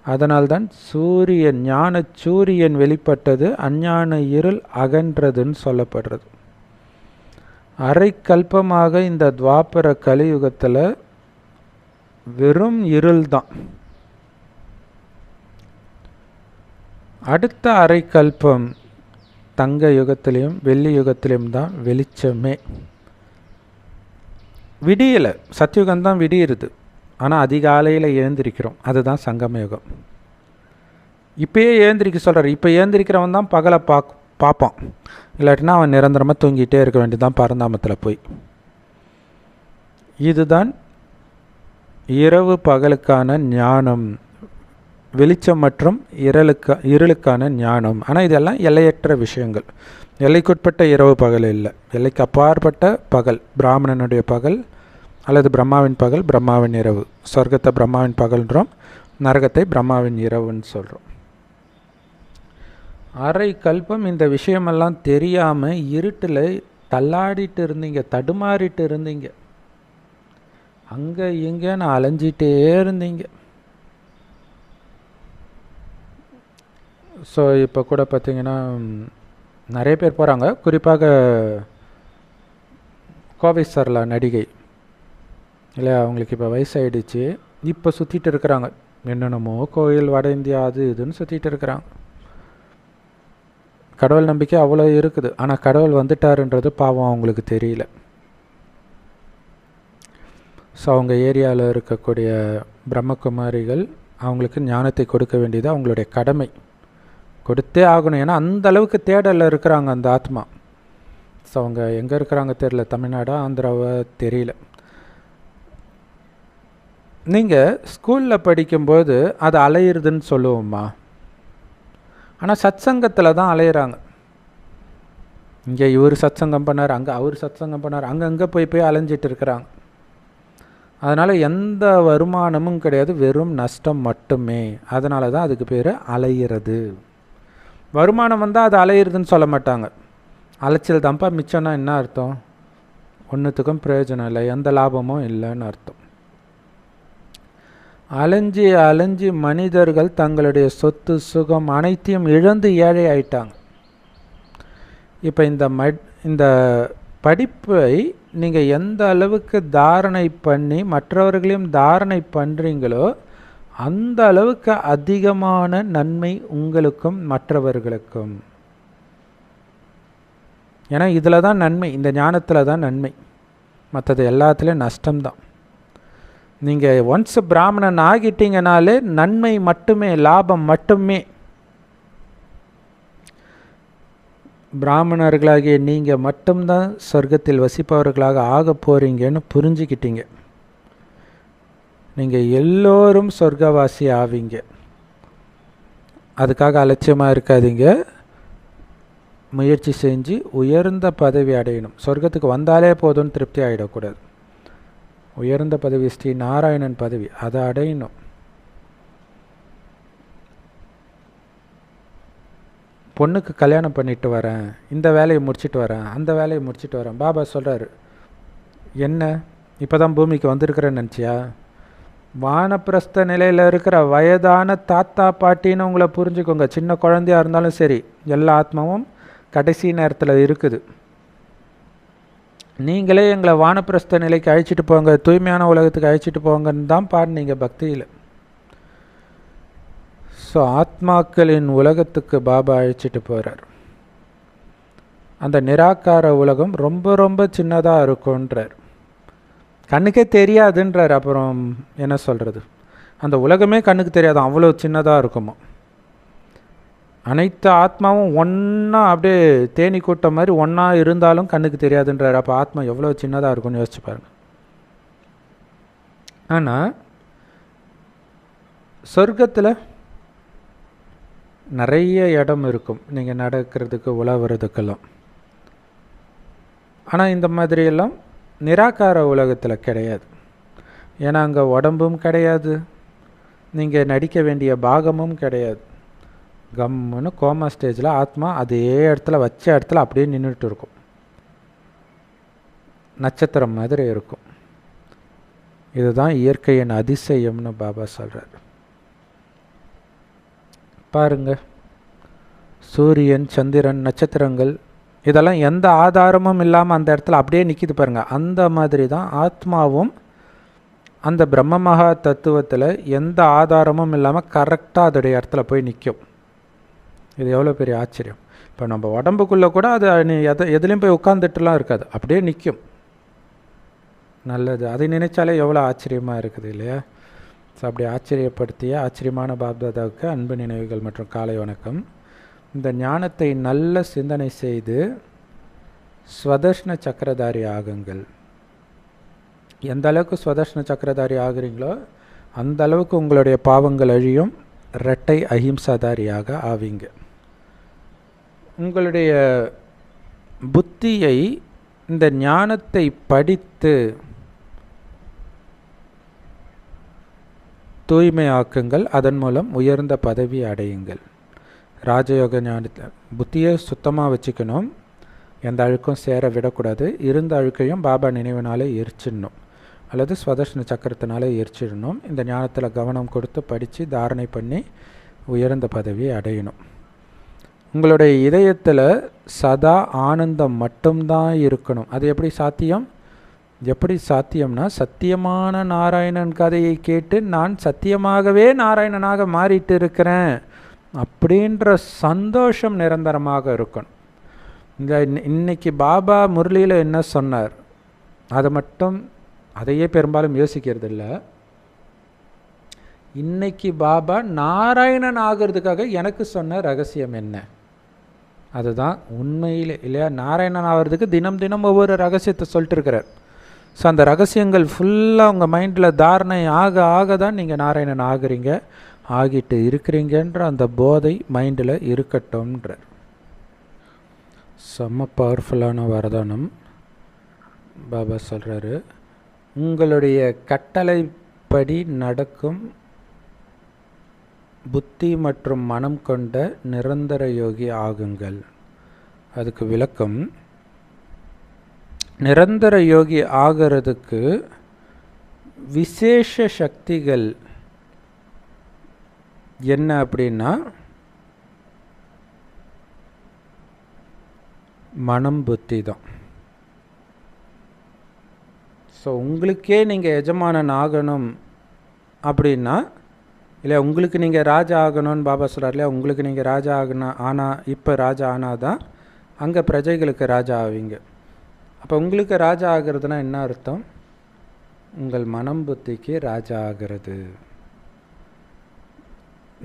அதனால்தான் சூரியன், ஞான சூரியன் வெளிப்பட்டது, அஞ்ஞான இருள் அகன்றதுன்னு சொல்லப்படுறது. அரை கல்பமாக இந்த துவாபர கலியுகத்தில் வெறும் இருள் தான். அடுத்த அரை கல்பம் தங்க யுகத்திலையும் வெள்ளி யுகத்திலையும் தான் வெளிச்சமே. விடியலை, சத்தியுகம்தான் விடியிருது. ஆனால் அதிகாலையில் எழுந்திருக்கிறோம், அதுதான் சங்கம யுகம். இப்போயே எழுந்திரிக்க சொல்கிறார். இப்போ எழுந்திரிக்கிறவன் தான் பகலை பார்ப்பான். இல்லாட்டினா அவன் நிரந்தரமாக தூங்கிட்டே இருக்க வேண்டியதுதான் பரந்தாமத்தில் போய். இதுதான் இரவு பகலுக்கான ஞானம், வெளிச்சம் மற்றும் இருளுக்கான ஞானம். ஆனால் இதெல்லாம் எல்லையற்ற விஷயங்கள். எல்லைக்குட்பட்ட இரவு பகல் இல்லை, எல்லைக்கு அப்பாற்பட்ட பகல். பிராமணனுடைய பகல் அல்லது பிரம்மாவின் பகல், பிரம்மாவின் இரவு. சொர்க்கத்தை பிரம்மாவின் பகல்ன்றோம், நரகத்தை பிரம்மாவின் இரவுன்னு சொல்கிறோம். அரை கல்பம் இந்த விஷயமெல்லாம் தெரியாமல் இருட்டில் தள்ளாடிட்டு இருந்தீங்க, தடுமாறிட்டு இருந்தீங்க, அங்கே இங்கேன்னு அலைஞ்சிட்டே இருந்தீங்க. ஸோ இப்போ கூட பார்த்திங்கன்னா நிறைய பேர் போகிறாங்க. குறிப்பாக கோவை சரளா நடிகை இல்லையா, அவங்களுக்கு இப்போ வயசாகிடுச்சு. இப்போ சுற்றிட்டு இருக்கிறாங்க, என்னென்னமோ கோயில், வட இந்தியா, அது இதுன்னு சுற்றிட்டு இருக்கிறாங்க. கடவுள் நம்பிக்கை அவ்வளோ இருக்குது. ஆனால் கடவுள் வந்துட்டாருன்றது பாவம் அவங்களுக்கு தெரியல. ஸோ அவங்க ஏரியாவில் இருக்கக்கூடிய பிரம்மகுமாரிகள் அவங்களுக்கு ஞானத்தை கொடுக்க வேண்டியது அவங்களுடைய கடமை, கொடுத்தே ஆகணும். ஏன்னா அந்த அளவுக்கு தேடலில் இருக்கிறாங்க அந்த ஆத்மா. ஸோ அவங்க எங்கே இருக்கிறாங்க தெரியல, தமிழ்நாடா ஆந்திராவா தெரியல. நீங்கள் ஸ்கூலில் படிக்கும்போது அது அலையிறதுன்னு சொல்லுவோம்மா, ஆனால் சத்சங்கத்தில் தான் அலையிறாங்க. இங்கே இவர் சத்சங்கம் பண்ணார், அங்கே அவர் சத்சங்கம் பண்ணார், அங்கங்கே போய் அலைஞ்சிட்டு இருக்கிறாங்க. அதனால் எந்த வருமானமும் கிடையாது, வெறும் நஷ்டம் மட்டுமே. அதனால தான் அதுக்கு பேர் அலையிறது. வருமானம் வந்தால் அது அலையிறதுன்னு சொல்ல மாட்டாங்க. அலைச்சல் தான்ப்பா மிச்சம்னா என்ன அர்த்தம்? ஒன்றுத்துக்கும் பிரயோஜனம் இல்லை, எந்த லாபமும் இல்லைன்னு அர்த்தம். அலைஞ்சி அலைஞ்சி மனிதர்கள் தங்களுடைய சொத்து சுகம் அனைத்தையும் இழந்து ஏழை ஆயிட்டாங்க. இப்போ இந்த படிப்பை நீங்கள் எந்த அளவுக்கு தாரணை பண்ணி மற்றவர்களையும் தாரணை பண்ணுறீங்களோ அந்த அளவுக்கு அதிகமான நன்மை உங்களுக்கும் மற்றவர்களுக்கும். ஏன்னா இதில் தான் நன்மை, இந்த ஞானத்தில் தான் நன்மை, மற்றது எல்லாத்துலேயும் நஷ்டம்தான். நீங்கள் ஒன்ஸ் பிராமணன் ஆகிட்டீங்கனாலே நன்மை மட்டுமே, லாபம் மட்டுமே. பிராமணர்களாகிய நீங்கள் மட்டும்தான் சொர்க்கத்தில் வசிப்பவர்களாக ஆக போகிறீங்கன்னு புரிஞ்சுக்கிட்டீங்க. நீங்கள் எல்லோரும் சொர்க்கவாசி ஆவீங்க. அதுக்காக அலட்சியமாக இருக்காதீங்க, முயற்சி செஞ்சு உயர்ந்த பதவி அடையணும். சொர்க்கத்துக்கு வந்தாலே போதும்னு திருப்தி ஆகிடக்கூடாது. உயர்ந்த பதவி, ஸ்ரீ நாராயணன் பதவி, அதை அடையணும். பொண்ணுக்கு கல்யாணம் பண்ணிட்டு வரேன், இந்த வேலையை முடிச்சுட்டு வரேன், அந்த வேலையை முடிச்சுட்டு வரேன். பாபா சொல்கிறாரு, என்ன இப்போ தான் பூமிக்கு வந்திருக்கிறேன்னு நினச்சியா? வானப்பிரஸ்த நிலையில் இருக்கிற வயதான தாத்தா பாட்டின்னு உங்களை புரிஞ்சுக்கோங்க. சின்ன குழந்தையாக இருந்தாலும் சரி, எல்லா ஆத்மாவும் கடைசி நேரத்தில் இருக்குது. நீங்களே எங்களை வானப்பிரஸ்த நிலைக்கு அழைச்சிட்டு போங்க, தூய்மையான உலகத்துக்கு அழைச்சிட்டு போங்கன்னு தான் பாடினீங்க பக்தியில். ஸோ ஆத்மாக்களின் உலகத்துக்கு பாபா அழைச்சிட்டு போகிறார். அந்த நிராகார உலகம் ரொம்ப ரொம்ப சின்னதாக இருக்குன்றார், கண்ணுக்கே தெரியாதுன்றார். அப்புறம் என்ன சொல்கிறது, அந்த உலகமே கண்ணுக்கு தெரியாது, அவ்வளோ சின்னதாக இருக்குமா. அனைத்து ஆத்மாவும் ஒன்றா அப்படியே தேனி கூட்டம் மாதிரி ஒன்றா இருந்தாலும் கண்ணுக்கு தெரியாதுன்றார். அப்போ ஆத்மா எவ்வளோ சின்னதாக இருக்கும்னு யோசிச்சு பாருங்க. ஆனால் சொர்க்கத்தில் நிறைய இடம் இருக்கும் நீங்கள் நடக்கிறதுக்கு உலாவுறதுக்கெல்லாம். ஆனால் இந்த மாதிரியெல்லாம் நிராகார உலகத்தில் கிடையாது. ஏன்னா அங்கே உடம்பும் கிடையாது, நீங்கள் நடிக்க வேண்டிய பாகமும் கிடையாது. கம்முன்னு கோமா ஸ்டேஜில் ஆத்மா அதே இடத்துல வச்ச இடத்துல அப்படியே நின்றுட்டு இருக்கும், நட்சத்திரம் மாதிரி இருக்கும். இதுதான் இயற்கையின் அதிசயம்னு பாபா சொல்கிறார். பாருங்க, சூரியன், சந்திரன், நட்சத்திரங்கள் இதெல்லாம் எந்த ஆதாரமும் இல்லாமல் அந்த இடத்துல அப்படியே நிற்கிது பாருங்க. அந்த மாதிரி தான் ஆத்மாவும் அந்த பிரம்ம மகா தத்துவத்தில் எந்த ஆதாரமும் இல்லாமல் கரெக்டாக அதோடைய இடத்துல போய் நிற்கும். இது எவ்வளோ பெரிய ஆச்சரியம். இப்போ நம்ம உடம்புக்குள்ளே கூட அது எதுலேயும் போய் உட்காந்துட்டுலாம் இருக்காது, அப்படியே நிற்கும். நல்லது, அதை நினைச்சாலே எவ்வளோ ஆச்சரியமாக இருக்குது இல்லையா? ஸோ அப்படி ஆச்சரியப்படுத்திய ஆச்சரியமான பாப்தாதாவுக்கு அன்பு நினைவுகள் மற்றும் காலை வணக்கம். இந்த ஞானத்தை நல்ல சிந்தனை செய்து ஸ்வதர்ஷ்ண சக்கரதாரி ஆகுங்கள். எந்த அளவுக்கு ஸ்வதர்ஷ்ண சக்கரதாரி ஆகுறீங்களோ அந்த அளவுக்கு உங்களுடைய பாவங்கள் அழியும், இரட்டை அஹிம்சாதாரியாக ஆவீங்க. உங்களுடைய புத்தியை இந்த ஞானத்தை படித்து தூய்மையாக்குங்கள், அதன் மூலம் உயர்ந்த பதவி அடையுங்கள். ராஜயோக ஞானத்தில் புத்தியை சுத்தமாக வச்சுக்கணும், எந்த அழுக்கும் சேர விடக்கூடாது. இருந்த அழுக்கையும் பாபா நினைவினாலே எரிச்சிடணும், அல்லது ஸ்வதர்ஷ்ண சக்கரத்தினாலே எரிச்சிடணும். இந்த ஞானத்தில் கவனம் கொடுத்து படித்து தாரணை பண்ணி உயர்ந்த பதவியை அடையணும். உங்களுடைய இதயத்தில் சதா ஆனந்தம் மட்டும்தான் இருக்கணும். அது எப்படி சாத்தியம்? எப்படி சாத்தியம்னா, சத்தியமான நாராயணன் கதையை கேட்டு நான் சத்தியமாகவே நாராயணனாக மாறிட்டு இருக்கிறேன் அப்படின்ற சந்தோஷம் நிரந்தரமாக இருக்கணும். இன்னைக்கு பாபா முரளியில் என்ன சொன்னார், அதை மட்டும் அதையே பெரும்பாலும் யோசிக்கிறது இல்லை. இன்னைக்கு பாபா நாராயணன் ஆகிறதுக்காக எனக்கு சொன்ன ரகசியம் என்ன? அதுதான் உண்மையில் இல்லையா? நாராயணன் ஆகிறதுக்கு தினம் தினம் ஒவ்வொரு ரகசியத்தை சொல்லிட்டு இருக்கிறார். ஸோ அந்த ரகசியங்கள் ஃபுல்லாக உங்கள் மைண்டில் தாரணை ஆக ஆக தான் நீங்கள் நாராயணன் ஆகுறீங்க, ஆகிட்டு இருக்கிறீங்கன்ற அந்த போதை மைண்டில் இருக்கட்டும்ன்றார். செம்ம பவர்ஃபுல்லான வரதானம் பாபா சொல்கிறாரு. உங்களுடைய கட்டளைப்படி நடக்கும் புத்தி மற்றும் மனம் கொண்ட நிரந்தர யோகி ஆகுங்கள். அதுக்கு விளக்கம், நிரந்தர யோகி ஆகிறதுக்கு விசேஷ சக்திகள் என்ன அப்படின்னா மனம் புத்தி தான். ஸோ உங்களுக்கே நீங்கள் எஜமானன் ஆகணும் அப்படின்னா, இல்லை உங்களுக்கு நீங்கள் ராஜா ஆகணும்னு பாபா சொல்கிறார் இல்லையா? உங்களுக்கு நீங்கள் ராஜா இப்போ ராஜா ஆனால் தான் அங்கே பிரஜைகளுக்கு ராஜா ஆவீங்க. அப்போ உங்களுக்கு ராஜா ஆகிறதுனா என்ன அர்த்தம்? உங்கள் மனம் புத்திக்கு ராஜா ஆகிறது.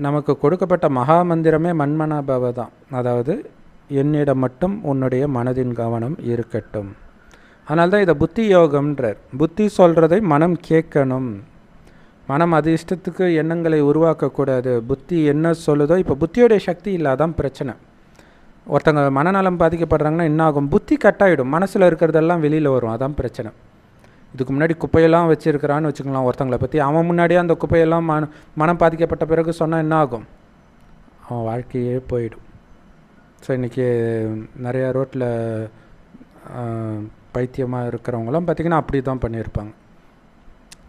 நமக்கு கொடுக்கப்பட்ட மகா மந்திரமே மன்மனாபவ தான். அதாவது என்னிடம் மட்டும் உன்னுடைய மனதின் கவனம் இருக்கட்டும். அதனால்தான் இதை புத்தி யோகம்ன்றார். புத்தி சொல்கிறதை மனம் கேட்கணும். மனம் அது இஷ்டத்துக்கு எண்ணங்களை உருவாக்கக்கூடாது. புத்தி என்ன சொல்லுதோ, இப்போ புத்தியோடைய சக்தி இல்லாதான் பிரச்சனை. ஒருத்தங்க மனநலம் பாதிக்கப்படுறாங்கன்னா என்ன ஆகும்? புத்தி கட்டாயிடும், மனசில் இருக்கிறதெல்லாம் வெளியில் வரும். அதான் பிரச்சனை. இதுக்கு முன்னாடி குப்பையெல்லாம் வச்சுருக்கிறான்னு வச்சுக்கலாம் ஒருத்தங்களை பற்றி. அவன் முன்னாடியே அந்த குப்பையெல்லாம் மனம் பாதிக்கப்பட்ட பிறகு சொன்னால் என்ன ஆகும்? அவன் வாழ்க்கையே போயிடும். ஸோ இன்றைக்கி நிறையா ரோட்டில் பைத்தியமாக இருக்கிறவங்களாம் பார்த்திங்கன்னா அப்படி தான் பண்ணியிருப்பாங்க.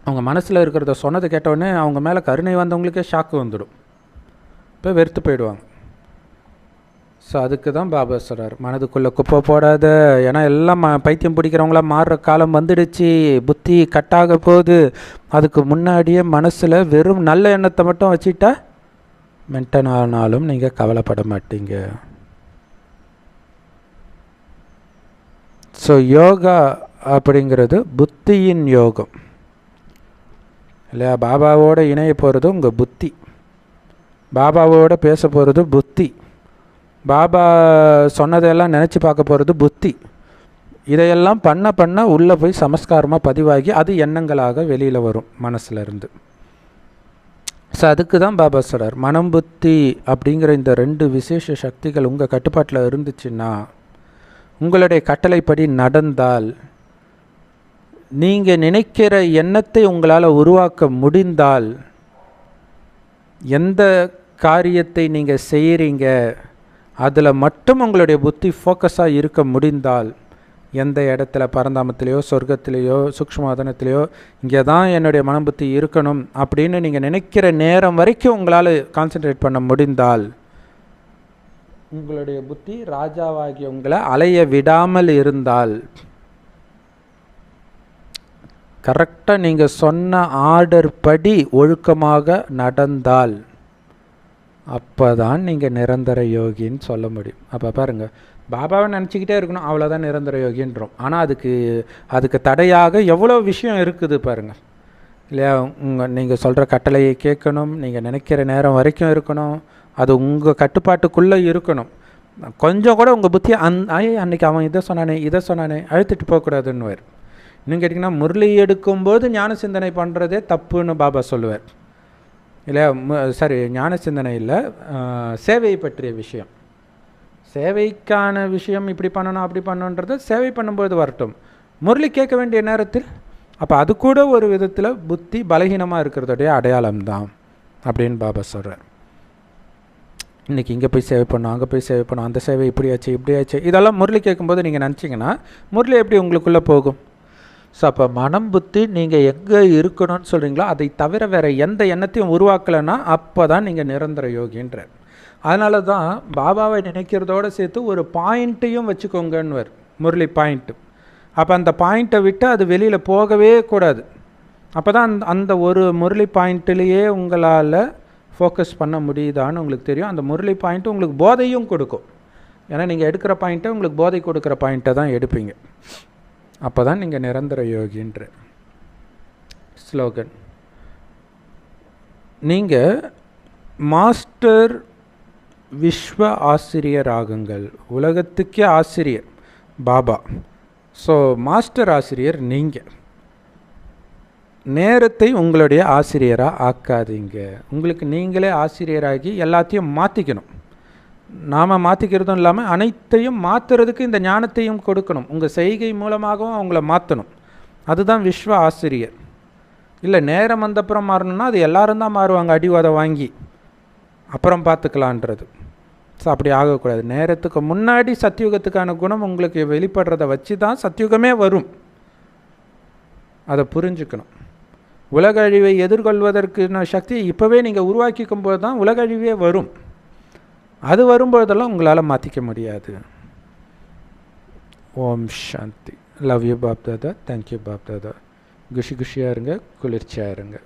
அவங்க மனசில் இருக்கிறத சொன்னதை கேட்டவுடனே அவங்க மேலே கருணை வந்தவங்களுக்கே ஷாக்கு வந்துடும், இப்போ வெறுத்து போயிடுவாங்க. ஸோ அதுக்கு தான் பாபா சொல்கிறார், மனதுக்குள்ளே குப்பை போடாத. ஏன்னா எல்லாம் பைத்தியம் பிடிக்கிறவங்களாம் மாறுற காலம் வந்துடுச்சு, புத்தி கட்டாக போகுது. அதுக்கு முன்னாடியே மனசில் வெறும் நல்ல எண்ணத்தை மட்டும் வச்சுட்டா மென்டன் ஆனாலும் நீங்கள் கவலைப்பட மாட்டீங்க. ஸோ யோகா அப்படிங்கிறது புத்தியின் யோகம் இல்லையா? பாபாவோட இணைய போகிறது உங்கள் புத்தி, பாபாவோட பேச போகிறது புத்தி, பாபா சொன்னதையெல்லாம் நினச்சி பார்க்க போகிறது புத்தி. இதையெல்லாம் பண்ண உள்ளே போய் சமஸ்காரமாக பதிவாகி அது எண்ணங்களாக வெளியில் வரும் மனசுலேருந்து. ஸோ அதுக்கு தான் பாபா சொல்கிறார், மனம் புத்தி அப்படிங்கிற இந்த 2 விசேஷ சக்திகள் உங்கள் கட்டுப்பாட்டில் இருந்துச்சுன்னா, உங்களுடைய கட்டளைப்படி நடந்தால், நீங்கள் நினைக்கிற எண்ணத்தை உங்களால் உருவாக்க முடிந்தால், எந்த காரியத்தை நீங்கள் செய்கிறீங்க அதில் மட்டும் உங்களுடைய புத்தி ஃபோக்கஸாக இருக்க முடிந்தால், எந்த இடத்துல பரந்தாமத்திலேயோ சொர்க்கத்திலேயோ சூக்ஷ்மவதனத்திலேயோ இங்கே தான் என்னுடைய மனம் புத்தி இருக்கணும் அப்படின்னு நீங்கள் நினைக்கிற நேரம் வரைக்கும் உங்களால் கான்சென்ட்ரேட் பண்ண முடிந்தால், உங்களுடைய புத்தி ராஜாவாகிய உங்களை அலைய விடாமல் இருந்தால், கரெக்டாக நீங்கள் சொன்ன ஆர்டர் படி ஒழுக்கமாக நடந்தால், அப்போ தான் நீங்கள் நிரந்தர யோகின்னு சொல்ல முடியும். அப்போ பாருங்கள், பாபாவை நினச்சிக்கிட்டே இருக்கணும், அவ்வளோதான் நிரந்தர யோகின்றோம். ஆனால் அதுக்கு தடையாக எவ்வளோ விஷயம் இருக்குது பாருங்கள் இல்லையா? நீங்கள் சொல்கிற கட்டளையை கேட்கணும், நீங்கள் நினைக்கிற நேரம் வரைக்கும் இருக்கணும், அது உங்கள் கட்டுப்பாட்டுக்குள்ளே இருக்கணும். கொஞ்சம் கூட உங்கள் புத்தியை அன்றைக்கி அவன் இதை சொன்னானே அழுத்திட்டு போகக்கூடாதுன்னு வேறு. இன்னும் கேட்டிங்கன்னா, முரளி எடுக்கும்போது ஞான சிந்தனை பண்ணுறதே தப்புன்னு பாபா சொல்லுவார் இல்லையா? சரி, ஞான சிந்தனை இல்லை, சேவையை பற்றிய விஷயம், சேவைக்கான விஷயம் இப்படி பண்ணணும் அப்படி பண்ணணுன்றது சேவை பண்ணும்போது வரட்டும். முரளி கேட்க வேண்டிய நேரத்தில் அப்போ அது கூட ஒரு விதத்தில் புத்தி பலகீனமாக இருக்கிறதுடைய அடையாளம்தான் அப்படின்னு பாபா சொல்கிறார். இன்றைக்கி இங்கே போய் சேவை பண்ணோம், அங்கே போய் சேவை பண்ணோம், அந்த சேவை இப்படியாச்சு இதெல்லாம் முரளி கேட்கும்போது நீங்கள் நினச்சிங்கன்னா முரளி எப்படி உங்களுக்குள்ளே போகும்? ஸோ அப்போ மனம் புத்தி நீங்கள் எங்கே இருக்கணும்னு சொல்கிறீங்களோ அதை தவிர வேறு எந்த எண்ணத்தையும் உருவாக்கலைன்னா அப்போ தான் நீங்கள் நிரந்தர யோகின்றார். அதனால தான் பாபாவை நினைக்கிறதோடு சேர்த்து ஒரு பாயிண்ட்டையும் வச்சுக்கோங்கன்னு முரளி பாயிண்ட்டு. அப்போ அந்த பாயிண்ட்டை விட்டு அது வெளியில் போகவே கூடாது. அப்போ தான் அந்த ஒரு முரளி பாயிண்ட்டிலேயே உங்களால் ஃபோக்கஸ் பண்ண முடியுதான்னு உங்களுக்கு தெரியும். அந்த முரளி பாயிண்ட்டு உங்களுக்கு போதையும் கொடுக்கும். ஏன்னா நீங்கள் எடுக்கிற பாயிண்ட்டை உங்களுக்கு போதை கொடுக்குற பாயிண்ட்டை தான் எடுப்பீங்க. அப்போ தான் நீங்கள் நிரந்தர யோகின்ற ஸ்லோகன். நீங்கள் மாஸ்டர் விஸ்வ ஆசிரியர் ஆகுங்கள். உலகத்துக்கே ஆசிரியர் பாபா. ஸோ மாஸ்டர் ஆசிரியர் நீங்கள். நேரத்தை உங்களுடைய ஆசிரியராக ஆக்காதீங்க. உங்களுக்கு நீங்களே ஆசிரியராகி எல்லாத்தையும் மாற்றிக்கணும். நாம் மாற்றிக்கிறதும் இல்லாமல் அனைத்தையும் மாற்றுறதுக்கு இந்த ஞானத்தையும் கொடுக்கணும். உங்கள் செய்கை மூலமாகவும் அவங்கள மாற்றணும். அதுதான் விஸ்வ ஆசிரியர். இல்லை நேரம் வந்தப்புறம் மாறணும்னா அது எல்லாரும் தான் மாறுவாங்க, அடிவாதை வாங்கி அப்புறம் பார்த்துக்கலான்றது. ஸோ அப்படி ஆகக்கூடாது. நேரத்துக்கு முன்னாடி சத்தியுகத்துக்கான குணம் உங்களுக்கு வெளிப்படுறதை வச்சு தான் சத்தியுகமே வரும். அதை புரிஞ்சுக்கணும். உலக அழிவை எதிர்கொள்வதற்கான சக்தியை இப்போவே நீங்கள் உருவாக்கிக்கும் போது தான் உலக அழிவே வரும். அது வரும்போதெல்லாம் உங்களால் மாற்றிக்க முடியாது. Om Shanti. Love you Bap Dada. Thank you Bap Dada. குஷியாக இருங்க, குளிர்ச்சியாக இருங்க.